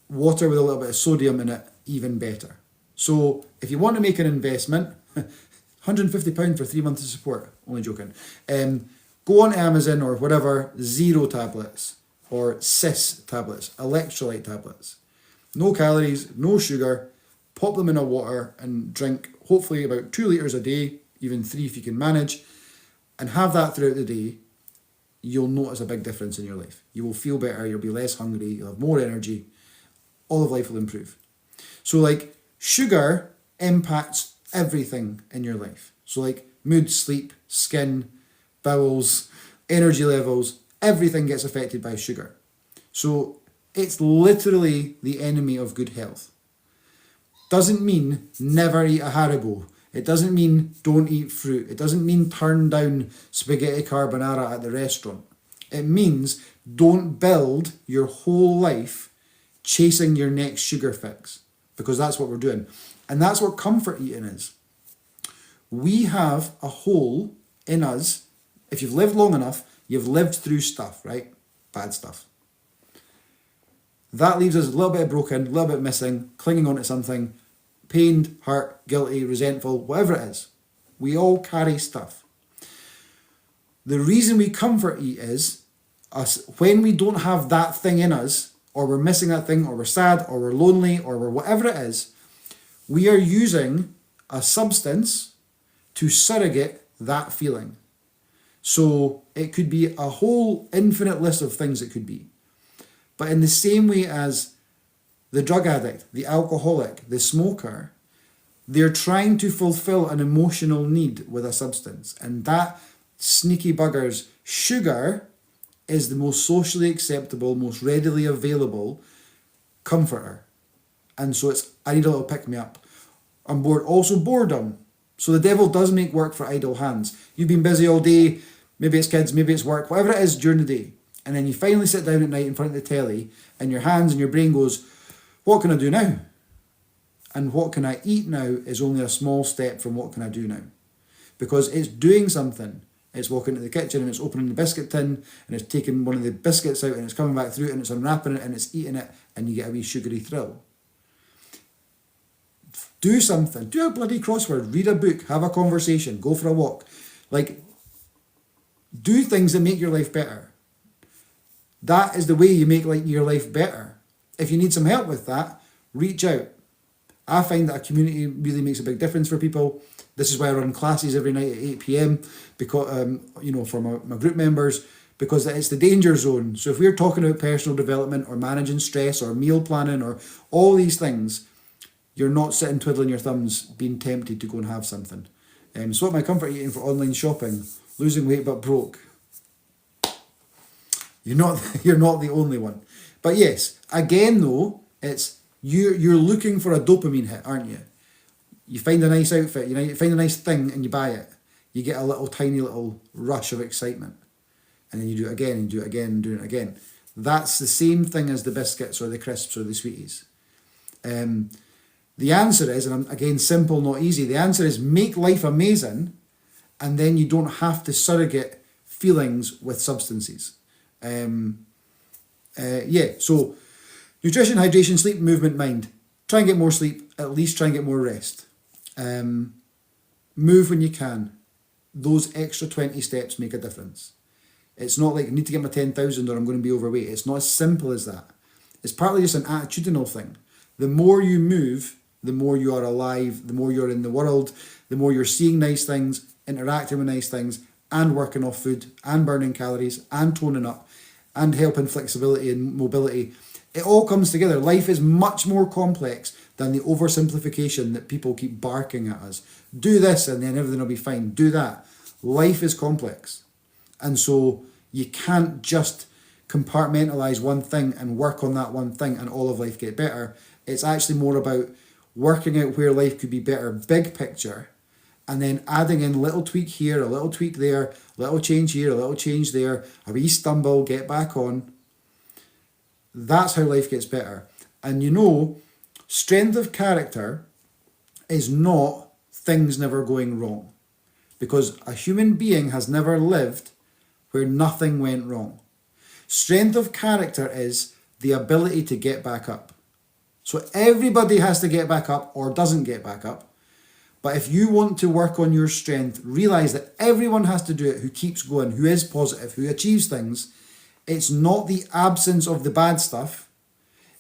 Water with a little bit of sodium in it, even better. So if you want to make an investment, £150 for 3 months of support, only joking. Go on Amazon or whatever, Zero tablets or CIS tablets, electrolyte tablets. No calories, no sugar. Pop them in a water and drink hopefully about 2 litres a day, even 3 if you can manage, and have that throughout the day. You'll notice a big difference in your life. You will feel better, you'll be less hungry, you'll have more energy, all of life will improve. So like sugar impacts everything in your life. So like mood, sleep, skin, bowels, energy levels, everything gets affected by sugar. So it's literally the enemy of good health. doesn't mean never eat a Haribo. It doesn't mean don't eat fruit. It doesn't mean turn down spaghetti carbonara at the restaurant. It means don't build your whole life chasing your next sugar fix, because that's what we're doing. And that's what comfort eating is. We have a hole in us. If you've lived long enough, you've lived through stuff, right? Bad stuff. That leaves us a little bit broken, a little bit missing, clinging on to something, pained, hurt, guilty, resentful, whatever it is. We all carry stuff. The reason we comfort eat is us when we don't have that thing in us, or we're missing that thing, or we're sad, or we're lonely, or we're whatever it is, we are using a substance to surrogate that feeling. So it could be a whole infinite list of things it could be. But in the same way as the drug addict, the alcoholic, the smoker, they're trying to fulfill an emotional need with a substance. And that sneaky bugger's sugar is the most socially acceptable, most readily available comforter. And so it's, I need a little pick-me-up. I'm bored. Also boredom. So the devil does make work for idle hands. You've been busy all day, maybe it's kids, maybe it's work, whatever it is during the day. And then you finally sit down at night in front of the telly and your hands and your brain goes, what can I do now? And what can I eat now is only a small step from what can I do now. Because it's doing something. It's walking into the kitchen and it's opening the biscuit tin and it's taking one of the biscuits out and it's coming back through it and it's unwrapping it and it's eating it and you get a wee sugary thrill. Do something. Do a bloody crossword. Read a book. Have a conversation. Go for a walk. Like, do things that make your life better. That is the way you make your life better. If you need some help with that, reach out. I find that a community really makes a big difference for people. This is why I run classes every night at 8 p.m. because, for my group members, because it's the danger zone. So if we're talking about personal development or managing stress or meal planning or all these things, you're not sitting twiddling your thumbs being tempted to go and have something. So what my comfort eating for online shopping? Losing weight but broke. You're not the only one. But yes, again though, it's you're looking for a dopamine hit, aren't you? You find a nice outfit, you find a nice thing and you buy it. You get a little tiny little rush of excitement. And then you do it again and do it again and do it again. That's the same thing as the biscuits or the crisps or the sweeties. The answer is, and again, simple, not easy, the answer is make life amazing and then you don't have to surrogate feelings with substances. So nutrition, hydration, sleep, movement, mind. Try and get more sleep, at least try and get more rest. Move when you can. Those extra 20 steps make a difference. It's not like I need to get my 10,000 or I'm going to be overweight. It's not as simple as that. It's partly just an attitudinal thing. The more you move, the more you are alive, the more you're in the world, the more you're seeing nice things, interacting with nice things, and working off food, and burning calories, and toning up, and helping flexibility and mobility. It all comes together. Life is much more complex than the oversimplification that people keep barking at us. Do this and then everything will be fine. Do that. Life is complex. And so you can't just compartmentalize one thing and work on that one thing and all of life get better. It's actually more about working out where life could be better, big picture, and then adding in little tweak here, a little tweak there, little change here, a little change there, a wee stumble, get back on. That's how life gets better. And strength of character is not things never going wrong. Because a human being has never lived where nothing went wrong. Strength of character is the ability to get back up. So everybody has to get back up or doesn't get back up. But if you want to work on your strength, realize that everyone has to do it who keeps going, who is positive, who achieves things. It's not the absence of the bad stuff.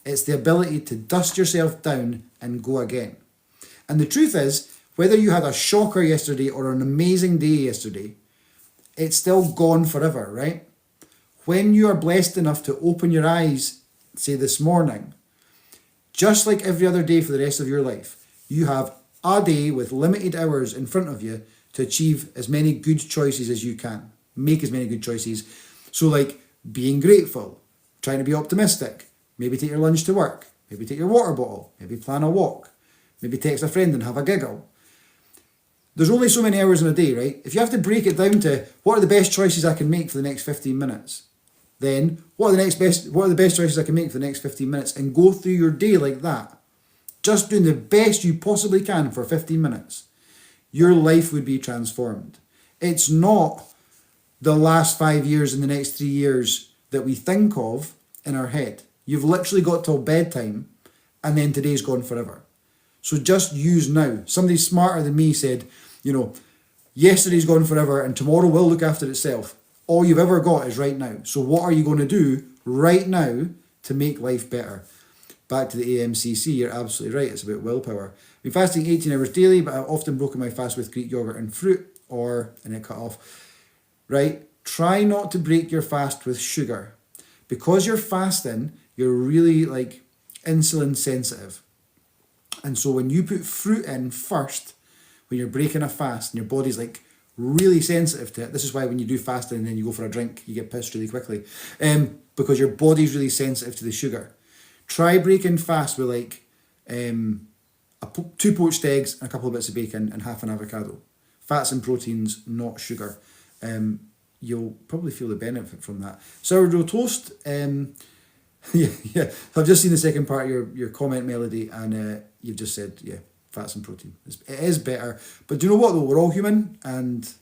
It's the ability to dust yourself down and go again. And the truth is, whether you had a shocker yesterday or an amazing day yesterday, it's still gone forever, right? When you are blessed enough to open your eyes, say this morning, just like every other day for the rest of your life, you have a day with limited hours in front of you to achieve as many good choices as you can. Make as many good choices. So like being grateful, trying to be optimistic, maybe take your lunch to work, maybe take your water bottle, maybe plan a walk, Maybe text a friend and have a giggle. There's only so many hours in a day, right? If you have to break it down to what are the best choices I can make for the next 15 minutes, then what are the best choices I can make for the next 15 minutes, and go through your day like that, just doing the best you possibly can for 15 minutes, your life would be transformed. It's not the last 5 years and the next 3 years that we think of in our head. You've literally got till bedtime, and then today's gone forever. So just use now. Somebody smarter than me said, yesterday's gone forever and tomorrow will look after itself. All you've ever got is right now. So what are you going to do right now to make life better? Back to the AMCC, you're absolutely right. It's about willpower. I've been fasting 18 hours daily, but I've often broken my fast with Greek yogurt and fruit, and it cut off. Right? Try not to break your fast with sugar. Because you're fasting, you're really insulin sensitive. And so when you put fruit in first, when you're breaking a fast and your body's really sensitive to it, this is why when you do fasting and then you go for a drink, you get pissed really quickly, because your body's really sensitive to the sugar. Try breaking fast with 2 poached eggs and a couple of bits of bacon and half an avocado. Fats and proteins, not sugar. You'll probably feel the benefit from that. Sourdough toast, yeah. I've just seen the second part of your comment, Melody, and you've just said, fats and protein. It is better. But do you know what, though? We're all human, and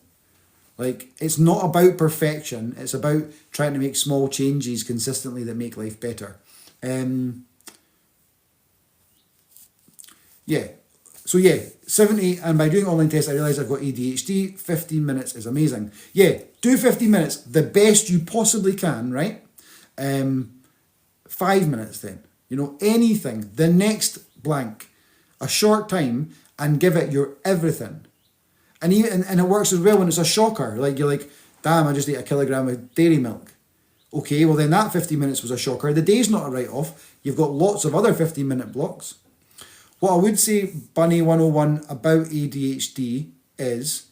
it's not about perfection. It's about trying to make small changes consistently that make life better. So 70, and by doing online tests, I realised I've got ADHD. 15 minutes is amazing. Do 15 minutes, the best you possibly can, right? 5 minutes then. Anything, the next blank, a short time, and give it your everything. And it works as well when it's a shocker. You're damn, I just ate a kilogram of dairy milk. Okay, well then that 15 minutes was a shocker. The day's not a write-off. You've got lots of other 15-minute blocks. What I would say, Bunny 101, about ADHD is,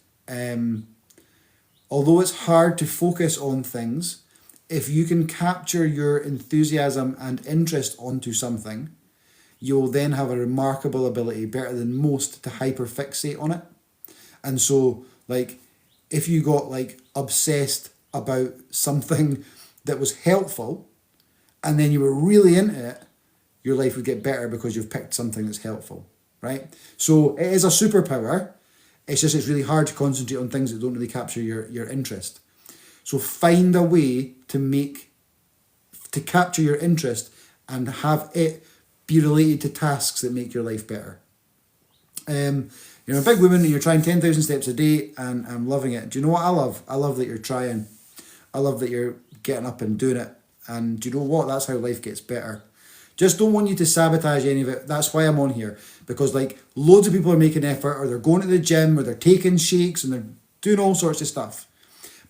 although it's hard to focus on things, if you can capture your enthusiasm and interest onto something, you'll then have a remarkable ability, better than most, to hyperfixate on it. And so, if you got obsessed about something that was helpful, and then you were really into it, your life would get better because you've picked something that's helpful, right? So it is a superpower. It's really hard to concentrate on things that don't really capture your interest. So find a way to capture your interest and have it be related to tasks that make your life better. You're a big woman and you're trying 10,000 steps a day, and I'm loving it. Do you know what I love? I love that you're trying. I love that you're getting up and doing it. And do you know what? That's how life gets better. Just don't want you to sabotage any of it. That's why I'm on here. Because loads of people are making effort, or they're going to the gym, or they're taking shakes, and they're doing all sorts of stuff.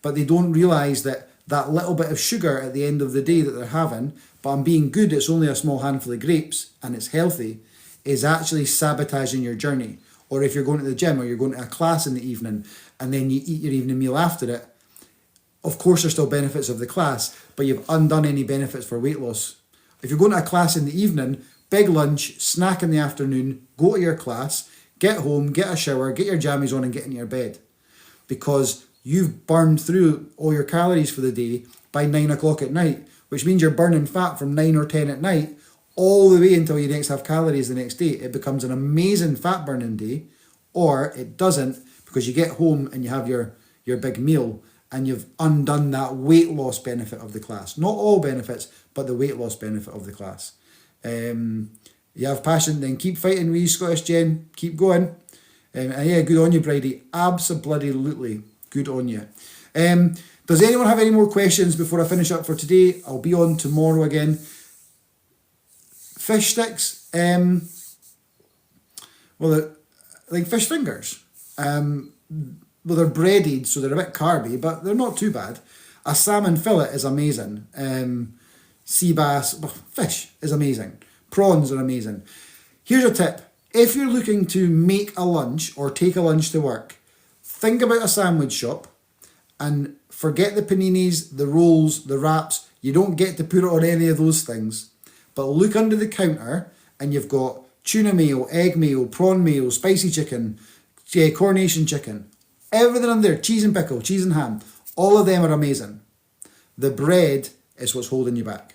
But they don't realise that little bit of sugar at the end of the day that they're having, but I'm being good, it's only a small handful of grapes, and it's healthy, is actually sabotaging your journey. Or if you're going to the gym, or you're going to a class in the evening, and then you eat your evening meal after it, of course there's still benefits of the class, but you've undone any benefits for weight loss. If you're going to a class in the evening, big lunch, snack in the afternoon, go to your class, get home, get a shower, get your jammies on and get into your bed. Because you've burned through all your calories for the day by 9 o'clock at night, which means you're burning fat from 9 or 10 at night all the way until you next have calories the next day. It becomes an amazing fat burning day, or it doesn't, because you get home and you have your big meal and you've undone that weight loss benefit of the class. Not all benefits, but the weight loss benefit of the class. You have passion, then keep fighting with you, Scottish Jen. Keep going. And good on you, Bridie. Absolutely good on you. Does anyone have any more questions before I finish up for today? I'll be on tomorrow again. Fish sticks. Well, they're like fish fingers. Well, they're breaded, so they're a bit carby, but they're not too bad. A salmon fillet is amazing. Sea bass, fish is amazing. Prawns are amazing. Here's a tip. If you're looking to make a lunch or take a lunch to work, think about a sandwich shop and forget the paninis, the rolls, the wraps. You don't get to put it on any of those things. But look under the counter and you've got tuna mayo, egg mayo, prawn mayo, spicy chicken, coronation chicken. Everything on there, cheese and pickle, cheese and ham. All of them are amazing. The bread is what's holding you back.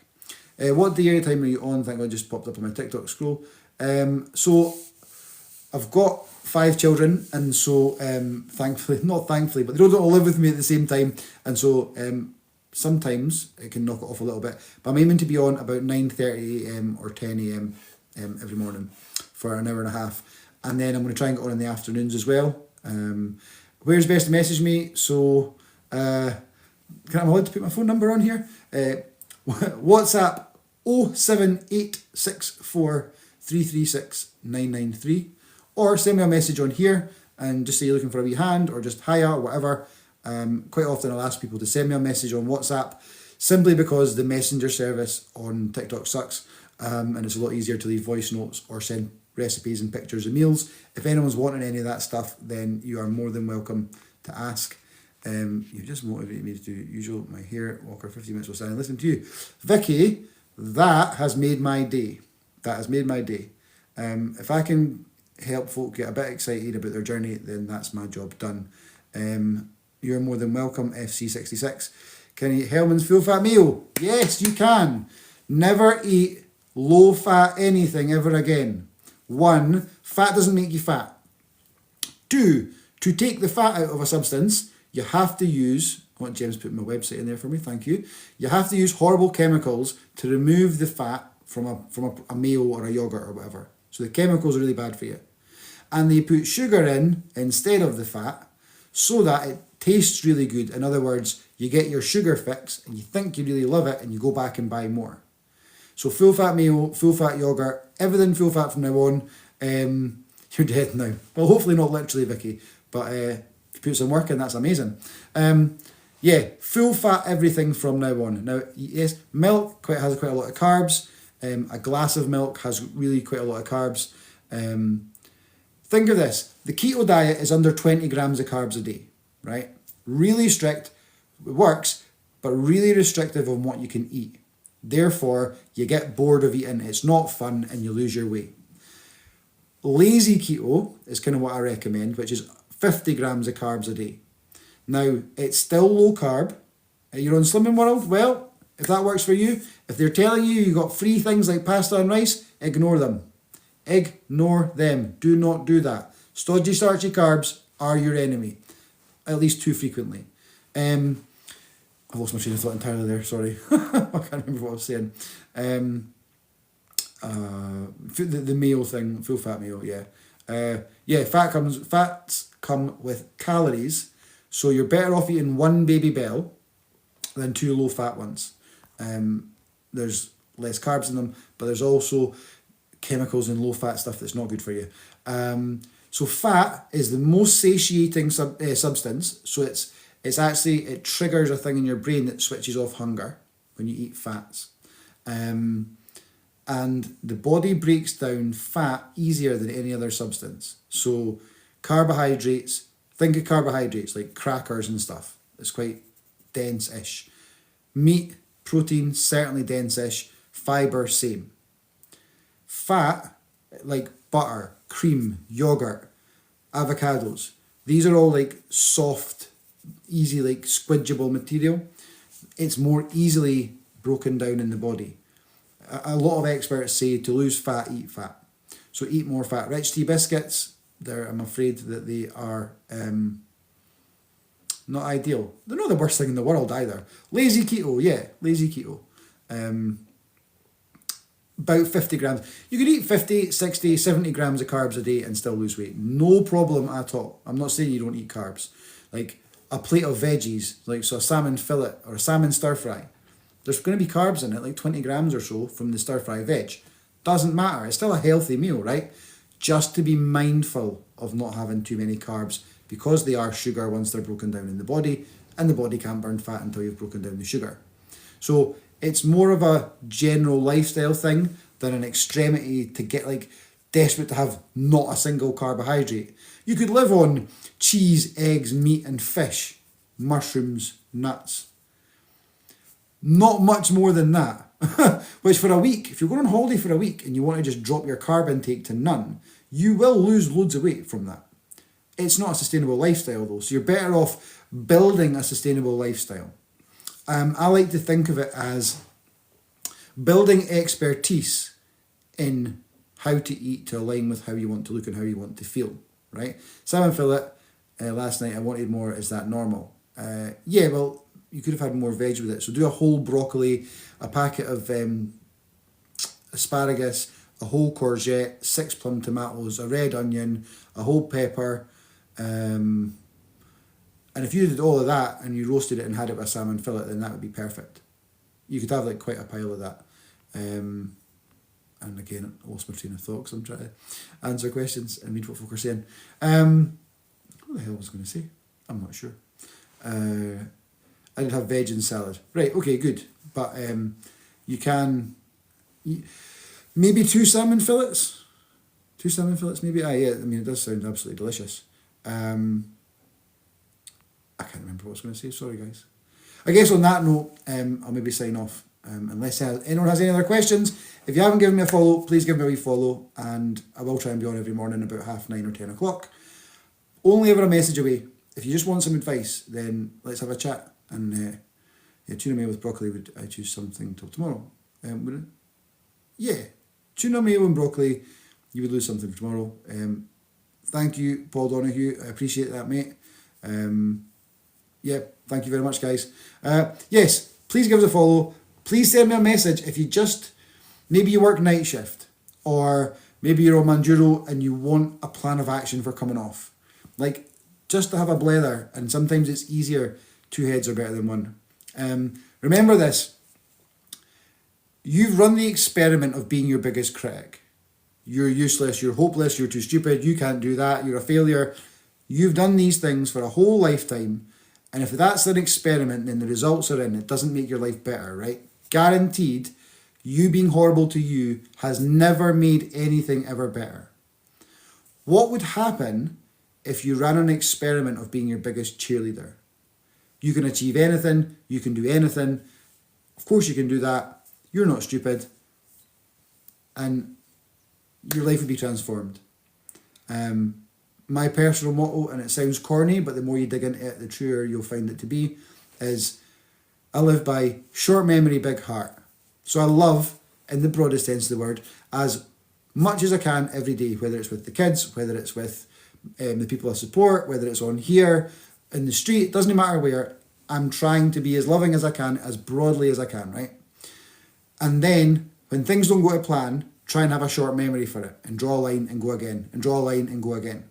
What dairy time are you on? I think I just popped up on my TikTok scroll. So I've got 5 children, and so not thankfully, but they don't all live with me at the same time, and so sometimes it can knock it off a little bit. But I'm aiming to be on about 9:30 a.m. or 10 a.m. Every morning for an hour and a half, and then I'm going to try and get on in the afternoons as well. Where's best to message me? So I'm allowed to put my phone number on here. WhatsApp 07864336993, or send me a message on here and just say you're looking for a wee hand, or just hiya or whatever. Quite often I'll ask people to send me a message on WhatsApp, simply because the messenger service on TikTok sucks, and it's a lot easier to leave voice notes or send recipes and pictures of meals. If anyone's wanting any of that stuff, then you are more than welcome to ask. You just motivated me to do usual my hair walker 15 minutes while standing listening to you, Vicky. That has made my day. That has made my day. If I can help folk get a bit excited about their journey, then that's my job done. You're more than welcome, FC66. Can you eat Hellman's full fat meal? Yes, you can. Never eat low fat anything ever again. 1, fat doesn't make you fat. 2, to take the fat out of a substance, you have to use, I want James putting my website in there for me, thank you. You have to use horrible chemicals to remove the fat from a mayo or a yogurt or whatever. So the chemicals are really bad for you. And they put sugar in instead of the fat so that it tastes really good. In other words, you get your sugar fix and you think you really love it and you go back and buy more. So full fat mayo, full fat yogurt, everything full fat from now on. You're dead now. Well, hopefully not literally, Vicky, but if you put some work in, that's amazing. Yeah, full fat everything from now on. Now, yes, milk has quite a lot of carbs. A glass of milk has really quite a lot of carbs. Think of this. The keto diet is under 20 grams of carbs a day, right? Really strict, it works, but really restrictive on what you can eat. Therefore, you get bored of eating, it's not fun, and you lose your weight. Lazy keto is kind of what I recommend, which is 50 grams of carbs a day. Now, it's still low carb. You're on Slimming World? Well, if that works for you, if they're telling you got free things like pasta and rice, ignore them. Ignore them. Do not do that. Stodgy, starchy carbs are your enemy, at least too frequently. I've lost my train of thought entirely there, sorry. I can't remember what I was saying. The meal thing, full fat meal, yeah. Fats come with calories, so you're better off eating 1 Baby Bell than 2 low fat ones. There's less carbs in them, but there's also chemicals in low fat stuff that's not good for you. So fat is the most satiating substance, so it triggers a thing in your brain that switches off hunger when you eat fats. And the body breaks down fat easier than any other substance. So carbohydrates, think of carbohydrates like crackers and stuff. It's quite dense-ish. Meat, protein, certainly dense-ish. Fibre, same. Fat, like butter, cream, yogurt, avocados. These are all like soft, easy, like squidgeable material. It's more easily broken down in the body. A lot of experts say to lose fat, eat fat. So eat more fat. Rich tea biscuits, I'm afraid that they are not ideal. They're not the worst thing in the world either. Lazy keto, yeah, lazy keto. About 50 grams. You can eat 50, 60, 70 grams of carbs a day and still lose weight. No problem at all. I'm not saying you don't eat carbs. Like a plate of veggies, like so a salmon fillet or a salmon stir fry. There's going to be carbs in it, like 20 grams or so from the stir fry veg. Doesn't matter. It's still a healthy meal, right? Just to be mindful of not having too many carbs because they are sugar once they're broken down in the body, and the body can't burn fat until you've broken down the sugar. So it's more of a general lifestyle thing than an extremity to get like desperate to have not a single carbohydrate. You could live on cheese, eggs, meat and fish, mushrooms, nuts. Not much more than that. Which for a week, if you're going on holiday for a week and you want to just drop your carb intake to none, you will lose loads of weight from that. It's not a sustainable lifestyle though, so you're better off building a sustainable lifestyle. I like to think of it as building expertise in how to eat to align with how you want to look and how you want to feel, right? Salmon fillet, last night I wanted more, is that normal? Yeah, well, you could have had more veg with it. So do a whole broccoli, a packet of asparagus, a whole courgette, 6 plum tomatoes, a red onion, a whole pepper, and if you did all of that and you roasted it and had it with a salmon fillet, then that would be perfect. You could have like quite a pile of that. And again, I lost my train of thought because I'm trying to answer questions and read what folk are saying. What the hell was I going to say? I'm not sure. I did have veg and salad. Right, okay, good. But you can... maybe 2 salmon fillets? 2 salmon fillets maybe? Yeah, I mean, it does sound absolutely delicious. I can't remember what I was going to say, sorry guys. I guess on that note, I'll maybe sign off. Unless anyone has any other questions, if you haven't given me a follow, please give me a wee follow, and I will try and be on every morning about 9:30 or 10 o'clock. Only ever a message away. If you just want some advice, then let's have a chat. And tuna mayo with broccoli, would I choose something till tomorrow? Would it? Yeah, tuna mayo and broccoli, you would lose something for tomorrow. Thank you, Paul Donahue. I appreciate that, mate. Yeah, thank you very much, guys. Yes, please give us a follow. Please send me a message if you maybe you work night shift, or maybe you're on Manjuro and you want a plan of action for coming off. Like, just to have a blether, and sometimes it's easier, 2 heads are better than one. Remember this. You've run the experiment of being your biggest critic. You're useless, you're hopeless, you're too stupid, you can't do that, you're a failure. You've done these things for a whole lifetime, and if that's an experiment, then the results are in. It doesn't make your life better, right? Guaranteed, you being horrible to you has never made anything ever better. What would happen if you ran an experiment of being your biggest cheerleader? You can achieve anything, you can do anything. Of course you can do that. You're not stupid. And your life would be transformed. My personal motto, and it sounds corny, but the more you dig into it, the truer you'll find it to be, is I live by short memory, big heart. So I love, in the broadest sense of the word, as much as I can every day, whether it's with the kids, whether it's with the people I support, whether it's on here, in the street, doesn't matter where, I'm trying to be as loving as I can, as broadly as I can, right? And then, when things don't go to plan, try and have a short memory for it, and draw a line and go again, and draw a line and go again.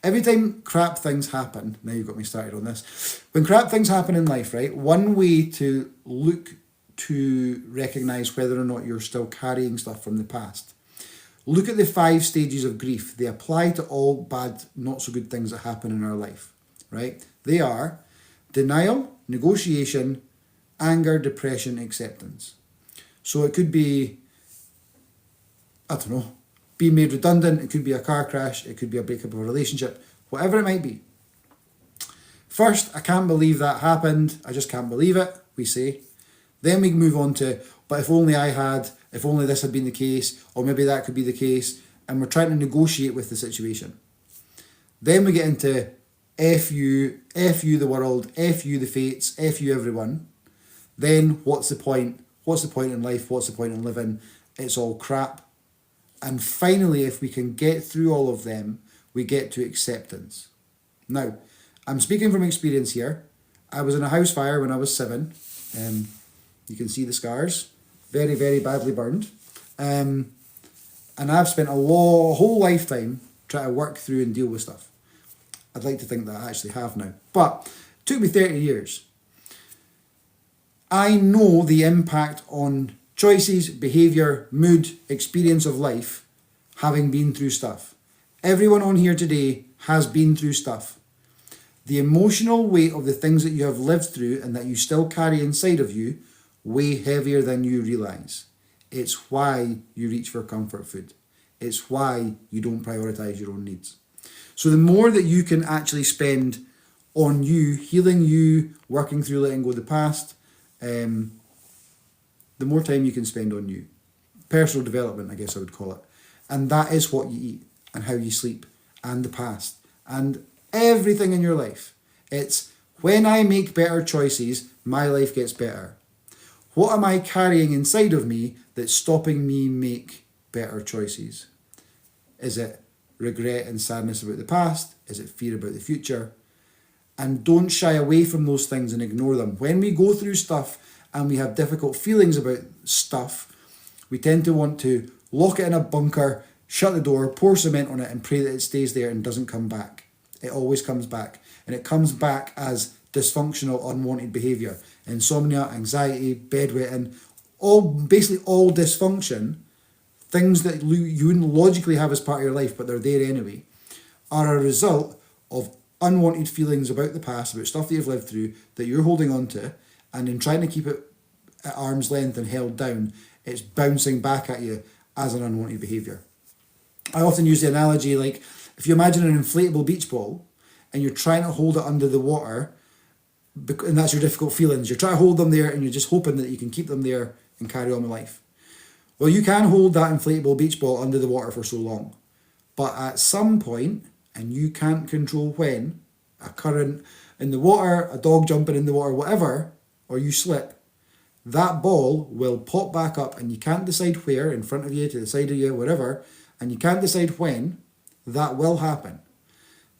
Every time crap things happen, now you've got me started on this, when crap things happen in life, right, one way to look to recognise whether or not you're still carrying stuff from the past, look at the 5 stages of grief. They apply to all bad, not so good things that happen in our life, right? They are denial, negotiation, anger, depression, acceptance. So it could be, I don't know, being made redundant, it could be a car crash, it could be a breakup of a relationship, whatever it might be. First, I can't believe that happened, I just can't believe it, we say. Then we move on to, but if only if only this had been the case, or maybe that could be the case, and we're trying to negotiate with the situation. Then we get into F you the world, F you the fates, F you everyone. Then what's the point? What's the point in life? What's the point in living? It's all crap. And finally, if we can get through all of them, we get to acceptance. Now, I'm speaking from experience here. I was in a house fire when I was 7. You can see the scars. Very, very badly burned. And I've spent a whole lifetime trying to work through and deal with stuff. I'd like to think that I actually have now. But it took me 30 years. I know the impact on choices, behaviour, mood, experience of life, having been through stuff. Everyone on here today has been through stuff. The emotional weight of the things that you have lived through and that you still carry inside of you weigh heavier than you realise. It's why you reach for comfort food. It's why you don't prioritise your own needs. So the more that you can actually spend on you, healing you, working through letting go of the past, the the more time you can spend on you. Personal development, I guess I would call it. And that is what you eat and how you sleep and the past and everything in your life. It's when I make better choices, my life gets better. What am I carrying inside of me that's stopping me make better choices? Is it regret and sadness about the past? Is it fear about the future? And don't shy away from those things and ignore them. When we go through stuff and we have difficult feelings about stuff, we tend to want to lock it in a bunker, shut the door, pour cement on it and pray that it stays there and doesn't come back. It always comes back. And it comes back as dysfunctional, unwanted behaviour. Insomnia, anxiety, bedwetting, basically all dysfunction, things that you wouldn't logically have as part of your life, but they're there anyway, are a result of unwanted feelings about the past, about stuff that you've lived through, that you're holding on to, and in trying to keep it at arm's length and held down, it's bouncing back at you as an unwanted behaviour. I often use the analogy like, if you imagine an inflatable beach ball, and you're trying to hold it under the water, and that's your difficult feelings, you're trying to hold them there and you're just hoping that you can keep them there and carry on with life. Well, you can hold that inflatable beach ball under the water for so long, but at some point, and you can't control when, a current in the water, a dog jumping in the water, whatever, or you slip, that ball will pop back up and you can't decide where, in front of you, to the side of you, whatever, and you can't decide when, that will happen.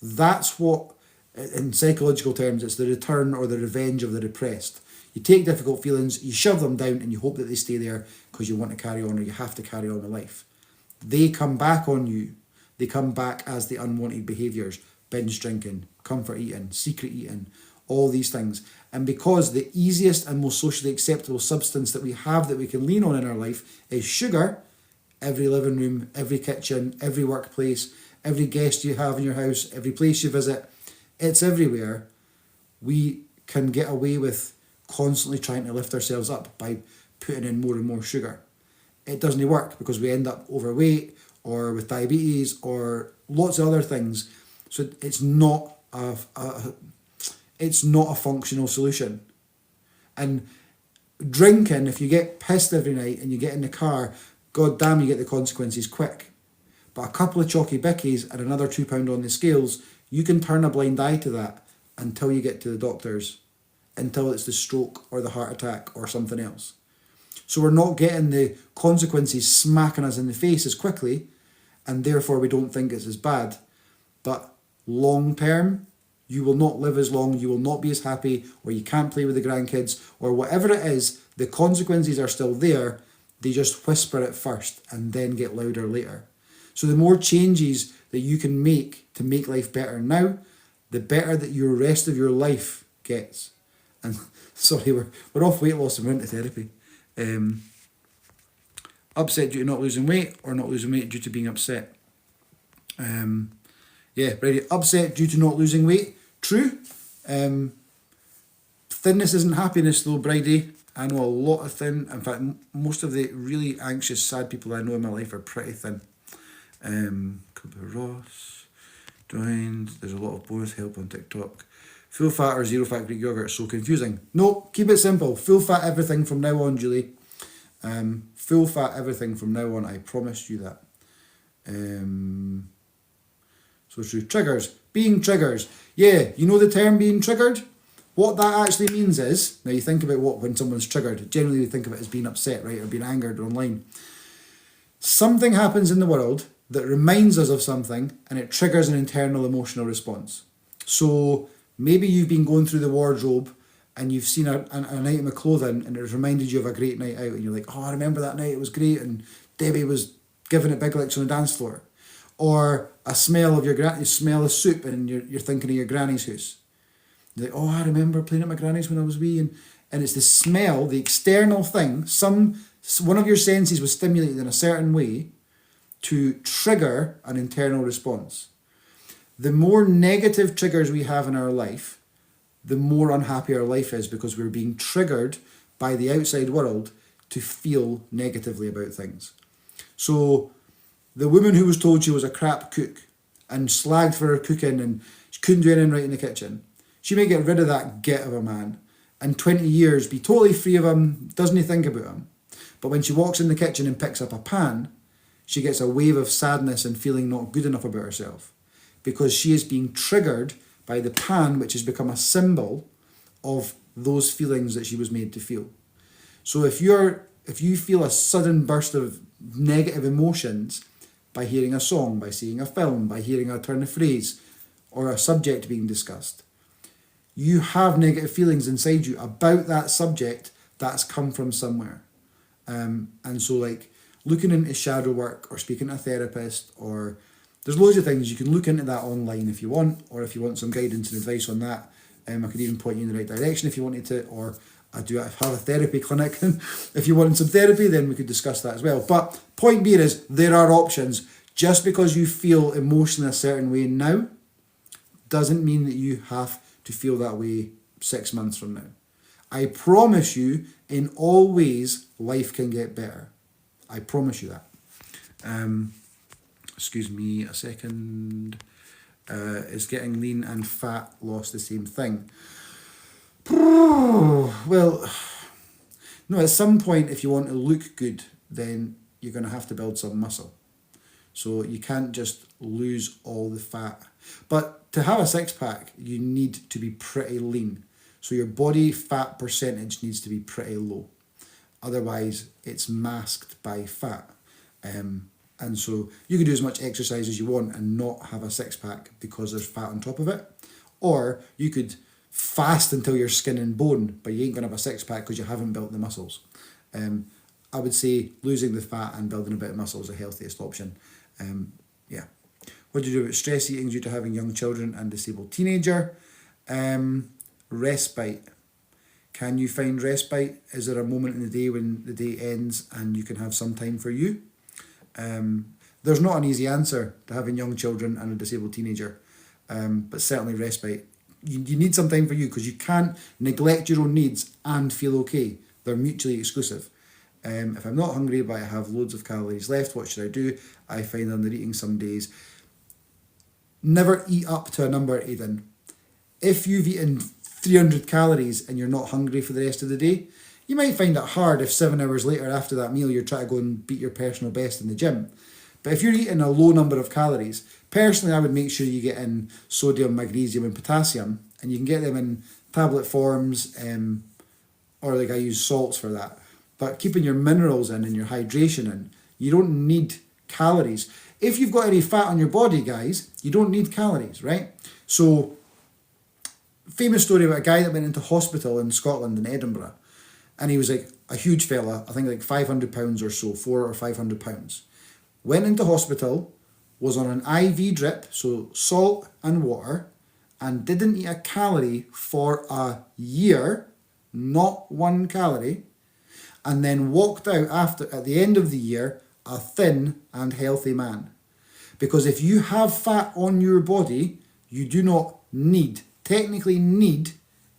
That's what, in psychological terms, it's the return or the revenge of the repressed. You take difficult feelings, you shove them down and you hope that they stay there because you want to carry on or you have to carry on with life. They come back on you. They come back as the unwanted behaviours, binge drinking, comfort eating, secret eating, all these things. And because the easiest and most socially acceptable substance that we have that we can lean on in our life is sugar, every living room, every kitchen, every workplace, every guest you have in your house, every place you visit, it's everywhere. We can get away with constantly trying to lift ourselves up by putting in more and more sugar. It doesn't work because we end up overweight or with diabetes or lots of other things. So it's not a functional solution. And drinking, if you get pissed every night and you get in the car, god damn, you get the consequences quick. But a couple of chalky bickies and another £2 on the scales, you can turn a blind eye to that until you get to the doctors, until it's the stroke or the heart attack or something else. So we're not getting the consequences smacking us in the face as quickly, and therefore we don't think it's as bad. But long term, you will not live as long, you will not be as happy, or you can't play with the grandkids, or whatever it is, the consequences are still there, they just whisper it first and then get louder later. So the more changes that you can make to make life better now, the better that your rest of your life gets. And sorry, we're off weight loss and we're into therapy. Upset due to not losing weight or not losing weight due to being upset. Ready. Upset due to not losing weight. True. Thinness isn't happiness though, Bridie. I know a lot of thin. In fact, most of the really anxious, sad people I know in my life are pretty thin. Cooper Ross joined. There's a lot of bonus help on TikTok. Full fat or zero fat Greek yogurt is so confusing. No, keep it simple. Full fat everything from now on, Julie. Full fat everything from now on. I promise you that. So true. Triggers. Being triggers. Yeah, you know the term being triggered? What that actually means is, now you think about when someone's triggered, generally we think of it as being upset, right, or being angered online. Something happens in the world that reminds us of something and it triggers an internal emotional response. So maybe you've been going through the wardrobe and you've seen an item of clothing and it's reminded you of a great night out and you're like, oh, I remember that night, it was great and Debbie was giving it big licks on the dance floor. Or a smell of you smell of soup and you're thinking of your granny's house. You're like, oh, I remember playing at my granny's when I was wee. And it's the smell, the external thing, one of your senses was stimulated in a certain way to trigger an internal response. The more negative triggers we have in our life, the more unhappy our life is because we're being triggered by the outside world to feel negatively about things. So the woman who was told she was a crap cook and slagged for her cooking and she couldn't do anything right in the kitchen, she may get rid of that git of a man and 20 years be totally free of him, doesn't he think about him. But when she walks in the kitchen and picks up a pan, she gets a wave of sadness and feeling not good enough about herself, because she is being triggered by the pan, which has become a symbol of those feelings that she was made to feel. So if you feel a sudden burst of negative emotions by hearing a song, by seeing a film, by hearing a turn of phrase or a subject being discussed, you have negative feelings inside you about that subject that's come from somewhere. And so like looking into shadow work or speaking to a therapist, or there's loads of things, you can look into that online if you want, or if you want some guidance and advice on that, I could even point you in the right direction if you wanted to, or I have a therapy clinic. If you wanted some therapy, then we could discuss that as well. But point being is, there are options. Just because you feel emotionally a certain way now doesn't mean that you have to feel that way 6 months from now. I promise you, in all ways, life can get better. I promise you that. Excuse me a second. Is getting lean and fat loss the same thing? Well, no, at some point, if you want to look good, then you're going to have to build some muscle. So you can't just lose all the fat. But to have a six-pack, you need to be pretty lean. So your body fat percentage needs to be pretty low. Otherwise, it's masked by fat. And so you can do as much exercise as you want and not have a six-pack because there's fat on top of it. Or you could fast until you're skin and bone, but you ain't going to have a six-pack because you haven't built the muscles. I would say losing the fat and building a bit of muscle is the healthiest option. Yeah. What do you do about stress eating due to having young children and disabled teenager? Respite. Can you find respite? Is there a moment in the day when the day ends and you can have some time for you? There's not an easy answer to having young children and a disabled teenager, but certainly respite. You need some time for you, because you can't neglect your own needs and feel okay. They're mutually exclusive. If I'm not hungry but I have loads of calories left, what should I do? I find under eating some days. Never eat up to a number, Aidan. If you've eaten 300 calories and you're not hungry for the rest of the day, you might find it hard if 7 hours later after that meal you're trying to go and beat your personal best in the gym. But if you're eating a low number of calories, personally I would make sure you get in sodium, magnesium and potassium, and you can get them in tablet forms, or like I use salts for that. But keeping your minerals in and your hydration in, you don't need calories. If you've got any fat on your body, guys, you don't need calories, right? So, famous story about a guy that went into hospital in Scotland, in Edinburgh, and he was like a huge fella, I think like 500 pounds or so, 400 or 500 pounds. Went into hospital, was on an IV drip, so salt and water, and didn't eat a calorie for a year, not 1 calorie, and then walked out at the end of the year, a thin and healthy man. Because if you have fat on your body, you do not technically need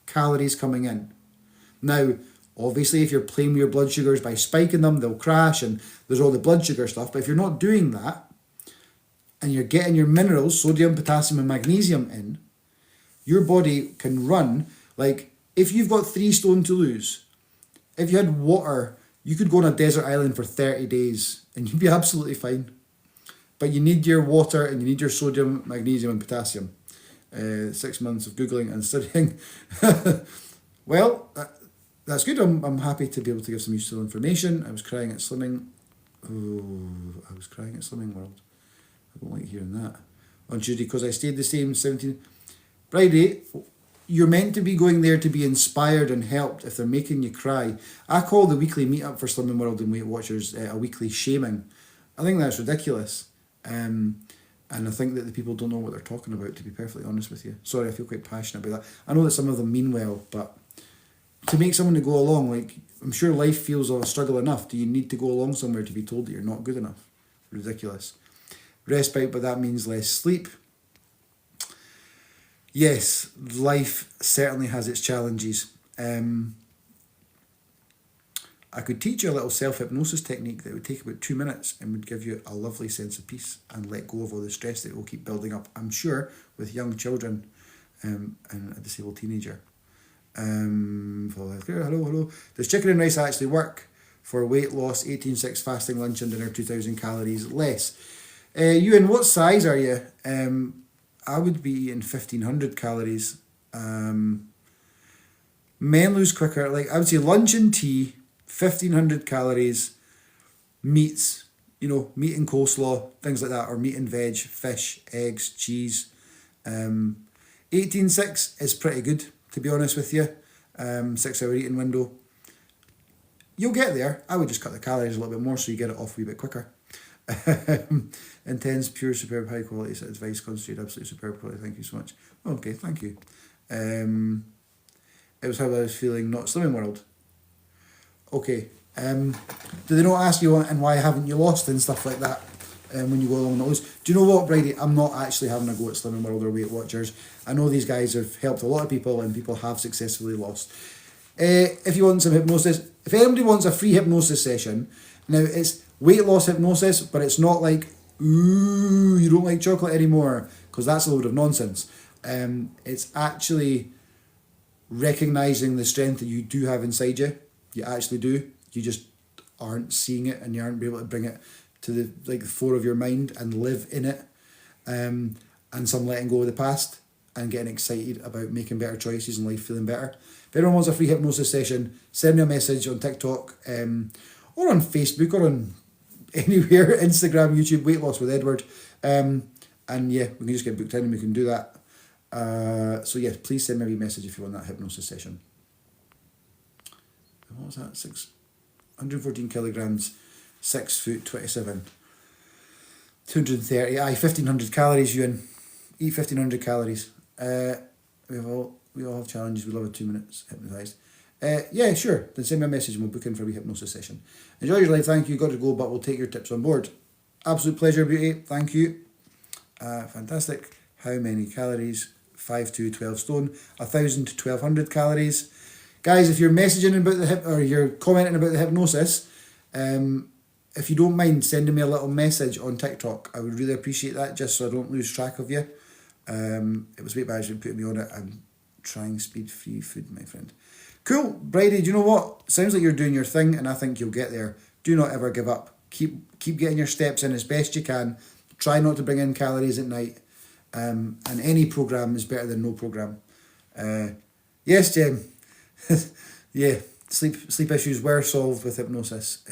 calories coming in. Now, obviously, if you're playing with your blood sugars by spiking them, they'll crash and there's all the blood sugar stuff. But if you're not doing that and you're getting your minerals, sodium, potassium and magnesium in, your body can run. Like, if you've got 3 stone to lose, if you had water, you could go on a desert island for 30 days and you'd be absolutely fine. But you need your water and you need your sodium, magnesium and potassium. 6 months of Googling and studying. Well, that's good. I'm happy to be able to give some useful information. I was crying at Slimming. Oh, I was crying at Slimming World. I don't like hearing that. On Tuesday, because I stayed the same 17. Friday, you're meant to be going there to be inspired and helped if they're making you cry. I call the weekly meetup for Slimming World and Weight Watchers a weekly shaming. I think that's ridiculous. And I think that the people don't know what they're talking about, to be perfectly honest with you. Sorry, I feel quite passionate about that. I know that some of them mean well, but to make someone to go along, like, I'm sure life feels a struggle enough. Do you need to go along somewhere to be told that you're not good enough? Ridiculous. Respite, but that means less sleep. Yes, life certainly has its challenges. I could teach you a little self-hypnosis technique that would take about 2 minutes and would give you a lovely sense of peace and let go of all the stress that will keep building up, I'm sure, with young children and a disabled teenager. Hello. Does chicken and rice actually work For weight loss, 18.6 fasting lunch and dinner, 2,000 calories less. Ewan, what size are you? I would be eating 1,500 calories. Men lose quicker. Like, I would say lunch and tea, 1,500 calories, meats, meat and coleslaw, things like that, or meat and veg, fish, eggs, cheese. 18.6 is pretty good, to be honest with you. 6 hour eating window. You'll get there. I would just cut the calories a little bit more so you get it off a wee bit quicker. Intense, pure, superb, high quality advice, concentrated, absolutely superb quality. Thank you so much. Okay, thank you. It was how I was feeling, not Slimming World. Okay. Do they not ask you and why haven't you lost and stuff like that when you go along those? Do you know what, Brady? I'm not actually having a go at Slimming World or Weight Watchers. I know these guys have helped a lot of people and people have successfully lost. If you want some hypnosis, if anybody wants a free hypnosis session, now it's weight loss hypnosis, but it's not like, ooh, you don't like chocolate anymore, because that's a load of nonsense. It's actually recognizing the strength that you do have inside you. You actually do. You just aren't seeing it, and you aren't able to bring it to the fore of your mind and live in it. And some letting go of the past and getting excited about making better choices and life feeling better. If anyone wants a free hypnosis session, send me a message on TikTok or on Facebook or on anywhere, Instagram, YouTube, Weight Loss with Edward. And yeah, we can just get booked in and we can do that. So yeah, please send me a wee message if you want that hypnosis session. What was that? 114 kilograms, 6 foot 27. 230, 1,500 calories, Ewan. Eat 1,500 calories. We all have challenges. We love it 2 minutes hypnotised. Yeah, sure. Then send me a message and we'll book in for a wee hypnosis session. Enjoy your life. Thank you. Got to go, but we'll take your tips on board. Absolute pleasure, beauty. Thank you. Fantastic. How many calories? 5 to 12 stone. 1,000 to 1,200 calories. Guys, if you're messaging about or you're commenting about the hypnosis, if you don't mind sending me a little message on TikTok, I would really appreciate that, just so I don't lose track of you. It was weight management putting me on it. I'm trying speed-free food, my friend. Cool. Brady, do you know what? Sounds like you're doing your thing, and I think you'll get there. Do not ever give up. Keep getting your steps in as best you can. Try not to bring in calories at night. And any program is better than no program. Yes, Jem. Yeah, sleep issues were solved with hypnosis.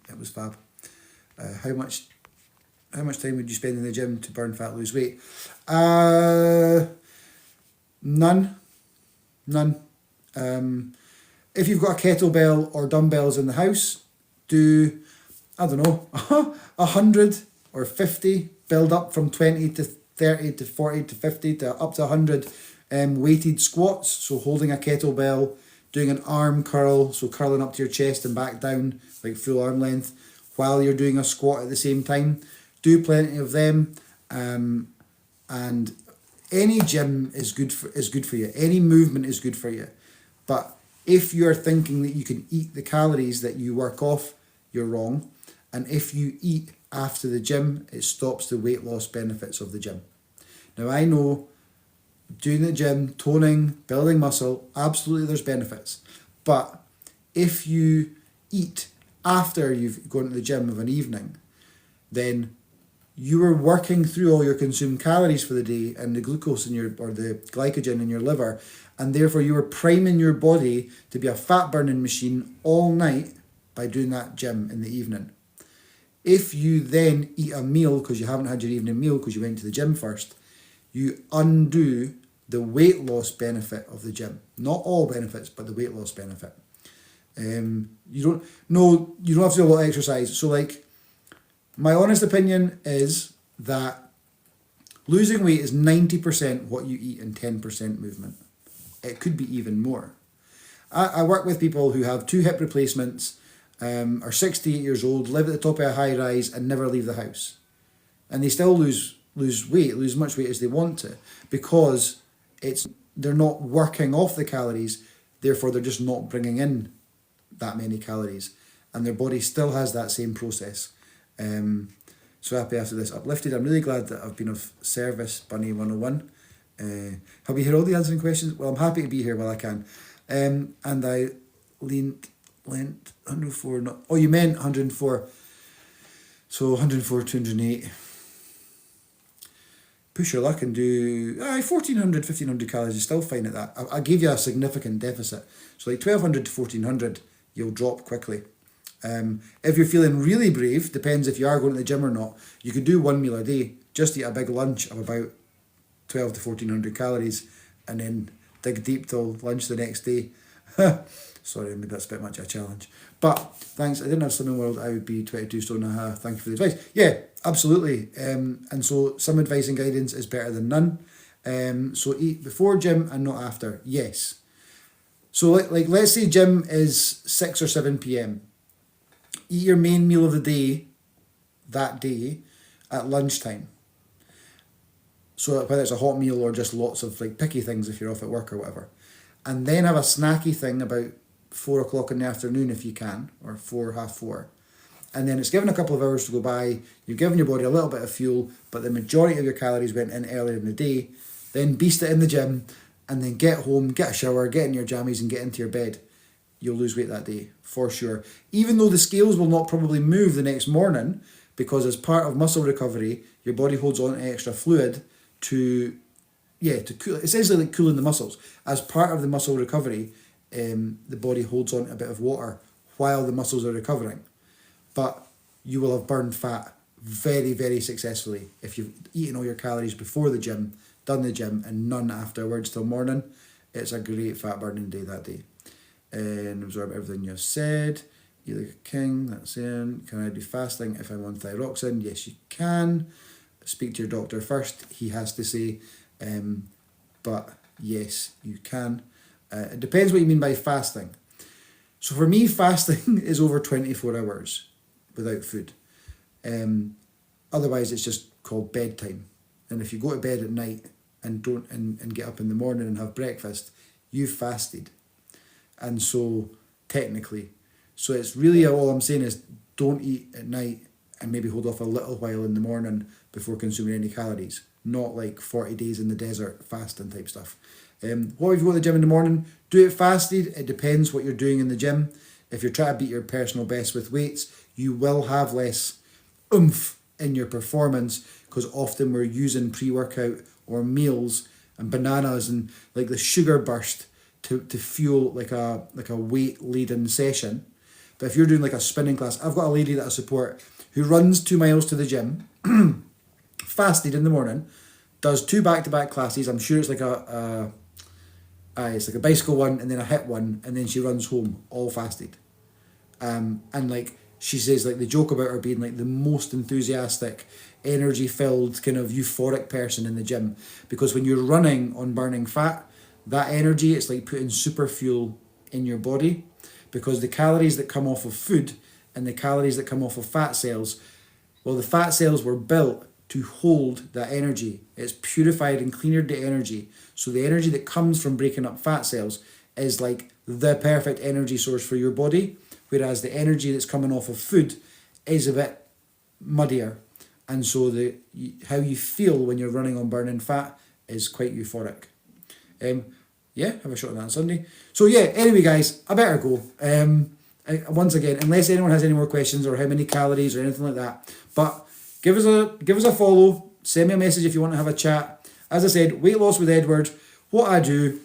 It was fab. How much time would you spend in the gym to burn fat, lose weight? None. If you've got a kettlebell or dumbbells in the house, do, I don't know, 100 or 50, build up from 20 to 30 to 40 to 50 to up to 100 weighted squats. So holding a kettlebell, doing an arm curl, so curling up to your chest and back down, like full arm length, while you're doing a squat at the same time. Do plenty of them. And any gym is good for you. Any movement is good for you. But if you're thinking that you can eat the calories that you work off, you're wrong. And if you eat after the gym, it stops the weight loss benefits of the gym. Now, I know doing the gym, toning, building muscle, absolutely there's benefits. But if you eat after you've gone to the gym of an evening, then you are working through all your consumed calories for the day and the glucose in or the glycogen in your liver, and therefore you are priming your body to be a fat burning machine all night by doing that gym in the evening. If you then eat a meal because you haven't had your evening meal because you went to the gym first, you undo the weight loss benefit of the gym. Not all benefits, but the weight loss benefit. You don't have to do a lot of exercise. So like, my honest opinion is that losing weight is 90% what you eat and 10% movement. It could be even more. I work with people who have 2 hip replacements, are 68 years old, live at the top of a high rise and never leave the house. And they still lose weight, lose as much weight as they want to, because they're not working off the calories, therefore they're just not bringing in that many calories. And their body still has that same process. So happy after this uplifted. I'm really glad that I've been of service, Bunny 101. Have you heard all the answering questions? Well, I'm happy to be here while I can. And I leaned length, 104, not, oh, you meant 104. So 104, 208. Push your luck and do 1400, 1500 calories. You're still fine at that. I gave you a significant deficit. So like 1200 to 1400, you'll drop quickly. If you're feeling really brave, depends if you are going to the gym or not, you could do 1 meal a day. Just eat a big lunch of about 12 to 1400 calories and then dig deep till lunch the next day. Sorry, maybe that's a bit much of a challenge. But thanks, I didn't have Slimming World, I would be 22 stone and a half. Thank you for the advice. Yeah, absolutely. And so some advice and guidance is better than none. So eat before gym and not after. Yes. So like let's say gym is 6 or 7 p.m. Eat your main meal of the day that day at lunchtime. So whether it's a hot meal or just lots of like picky things if you're off at work or whatever. And then have a snacky thing about 4 o'clock in the afternoon if you can, or 4, half 4. And then it's given a couple of hours to go by, you've given your body a little bit of fuel, but the majority of your calories went in earlier in the day. Then beast it in the gym, and then get home, get a shower, get in your jammies and get into your bed. You'll lose weight that day, for sure. Even though the scales will not probably move the next morning, because as part of muscle recovery, your body holds on to extra fluid to cool, essentially like cooling the muscles. As part of the muscle recovery, the body holds on to a bit of water while the muscles are recovering. But you will have burned fat very, very successfully if you've eaten all your calories before the gym, done the gym, and none afterwards till morning. It's a great fat burning day that day. And absorb everything you've said. Eat like a king, that's in. Can I do fasting if I'm on thyroxine? Yes, you can. Speak to your doctor first, he has to say. But yes, you can. It depends what you mean by fasting. So for me, fasting is over 24 hours without food. Otherwise, it's just called bedtime. And if you go to bed at night and don't and get up in the morning and have breakfast, you've fasted. And so technically, so it's really all I'm saying is don't eat at night and maybe hold off a little while in the morning before consuming any calories. Not like 40 days in the desert fasting type stuff. What if you go to the gym in the morning? Do it fasted. It depends what you're doing in the gym. If you're trying to beat your personal best with weights, you will have less oomph in your performance because often we're using pre-workout or meals and bananas and like the sugar burst to fuel like a weight laden session. But if you're doing like a spinning class, I've got a lady that I support who runs 2 miles to the gym, fasted in the morning, does 2 back-to-back classes. I'm sure it's like it's like a bicycle one and then a HIIT one, and then she runs home all fasted. And like she says, like the joke about her being like the most enthusiastic, energy-filled, kind of euphoric person in the gym, because when you're running on burning fat, that energy, it's like putting super fuel in your body, because the calories that come off of food and the calories that come off of fat cells, well, the fat cells were built to hold that energy. It's purified and cleared the energy. So the energy that comes from breaking up fat cells is like the perfect energy source for your body, whereas the energy that's coming off of food is a bit muddier. And so how you feel when you're running on burning fat is quite euphoric. Have a shot on that on Sunday. So yeah, anyway guys, I better go. Once again, unless anyone has any more questions or how many calories or anything like that, but give us a follow, send me a message if you want to have a chat. As I said, Weight Loss with Edward, what I do,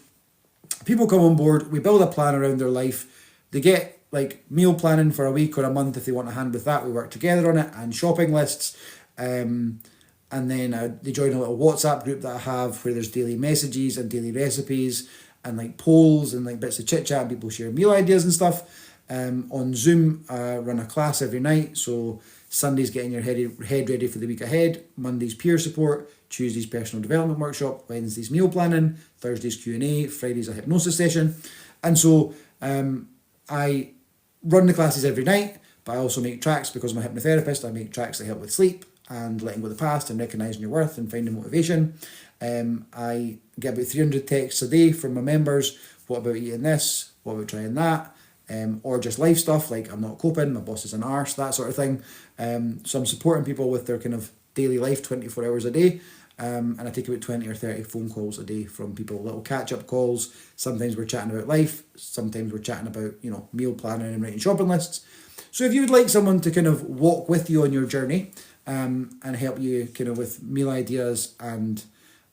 people come on board, we build a plan around their life, they get like meal planning for a week or a month if they want a hand with that, we work together on it, and shopping lists, and then they join a little WhatsApp group that I have where there's daily messages and daily recipes and like polls and like bits of chit chat and people share meal ideas and stuff. On Zoom, I run a class every night, so Sunday's getting your head ready for the week ahead, Monday's peer support, Tuesday's personal development workshop, Wednesday's meal planning, Thursday's Q&A, Friday's a hypnosis session. And so I run the classes every night, but I also make tracks because I'm a hypnotherapist. I make tracks that help with sleep and letting go of the past and recognising your worth and finding motivation. I get about 300 texts a day from my members. What about eating this? What about trying that? Or just life stuff like I'm not coping, my boss is an arse, that sort of thing. So I'm supporting people with their kind of daily life 24 hours a day. And I take about 20 or 30 phone calls a day from people, little catch-up calls. Sometimes we're chatting about life. Sometimes we're chatting about, meal planning and writing shopping lists. So if you would like someone to kind of walk with you on your journey, and help you kind of with meal ideas and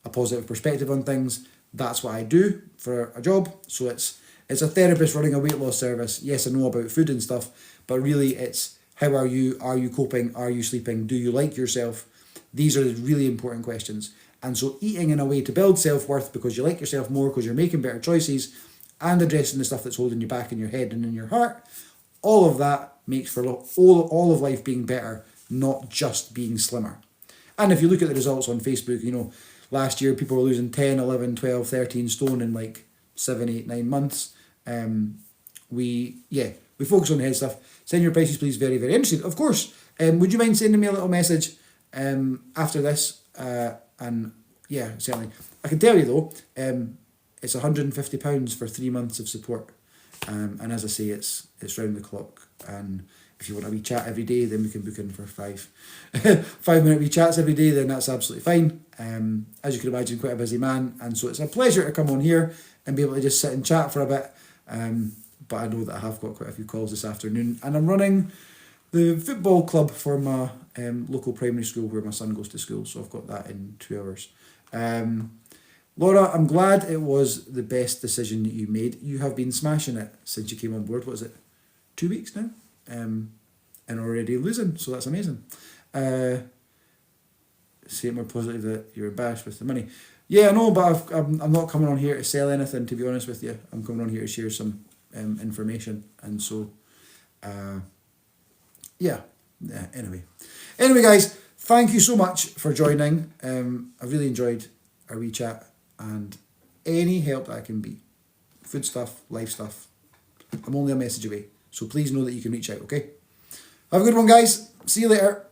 a positive perspective on things, that's what I do for a job. So it's a therapist running a weight loss service. Yes, I know about food and stuff, but really it's how are you? Are you coping? Are you sleeping? Do you like yourself? These are the really important questions. And so eating in a way to build self-worth because you like yourself more, because you're making better choices, and addressing the stuff that's holding you back in your head and in your heart, all of that makes for all of life being better, not just being slimmer. And if you look at the results on Facebook, last year people were losing 10, 11, 12, 13 stone in like 7, 8, 9 months. We focus on the head stuff. Send your prices, please. Very, very interested. Of course. Would you mind sending me a little message after this? And yeah, certainly. I can tell you though, it's £150 for 3 months of support. And as I say, it's round the clock. And if you want a wee chat every day, then we can book in for 5-minute wee chats every day, then that's absolutely fine. As you can imagine, quite a busy man. And so it's a pleasure to come on here and be able to just sit and chat for a bit. But I know that I have got quite a few calls this afternoon. And I'm running the football club for my local primary school where my son goes to school. So I've got that in 2 hours. Laura, I'm glad it was the best decision that you made. You have been smashing it since you came on board. What is it? 2 weeks now? And already losing. So that's amazing. Say it more positive that you're embarrassed with the money. Yeah, I know, but I'm not coming on here to sell anything, to be honest with you. I'm coming on here to share some information. And so, anyway, guys, thank you so much for joining. I really enjoyed our wee chat, and any help that I can be, food stuff, life stuff, I'm only a message away. So please know that you can reach out, okay? Have a good one, guys. See you later.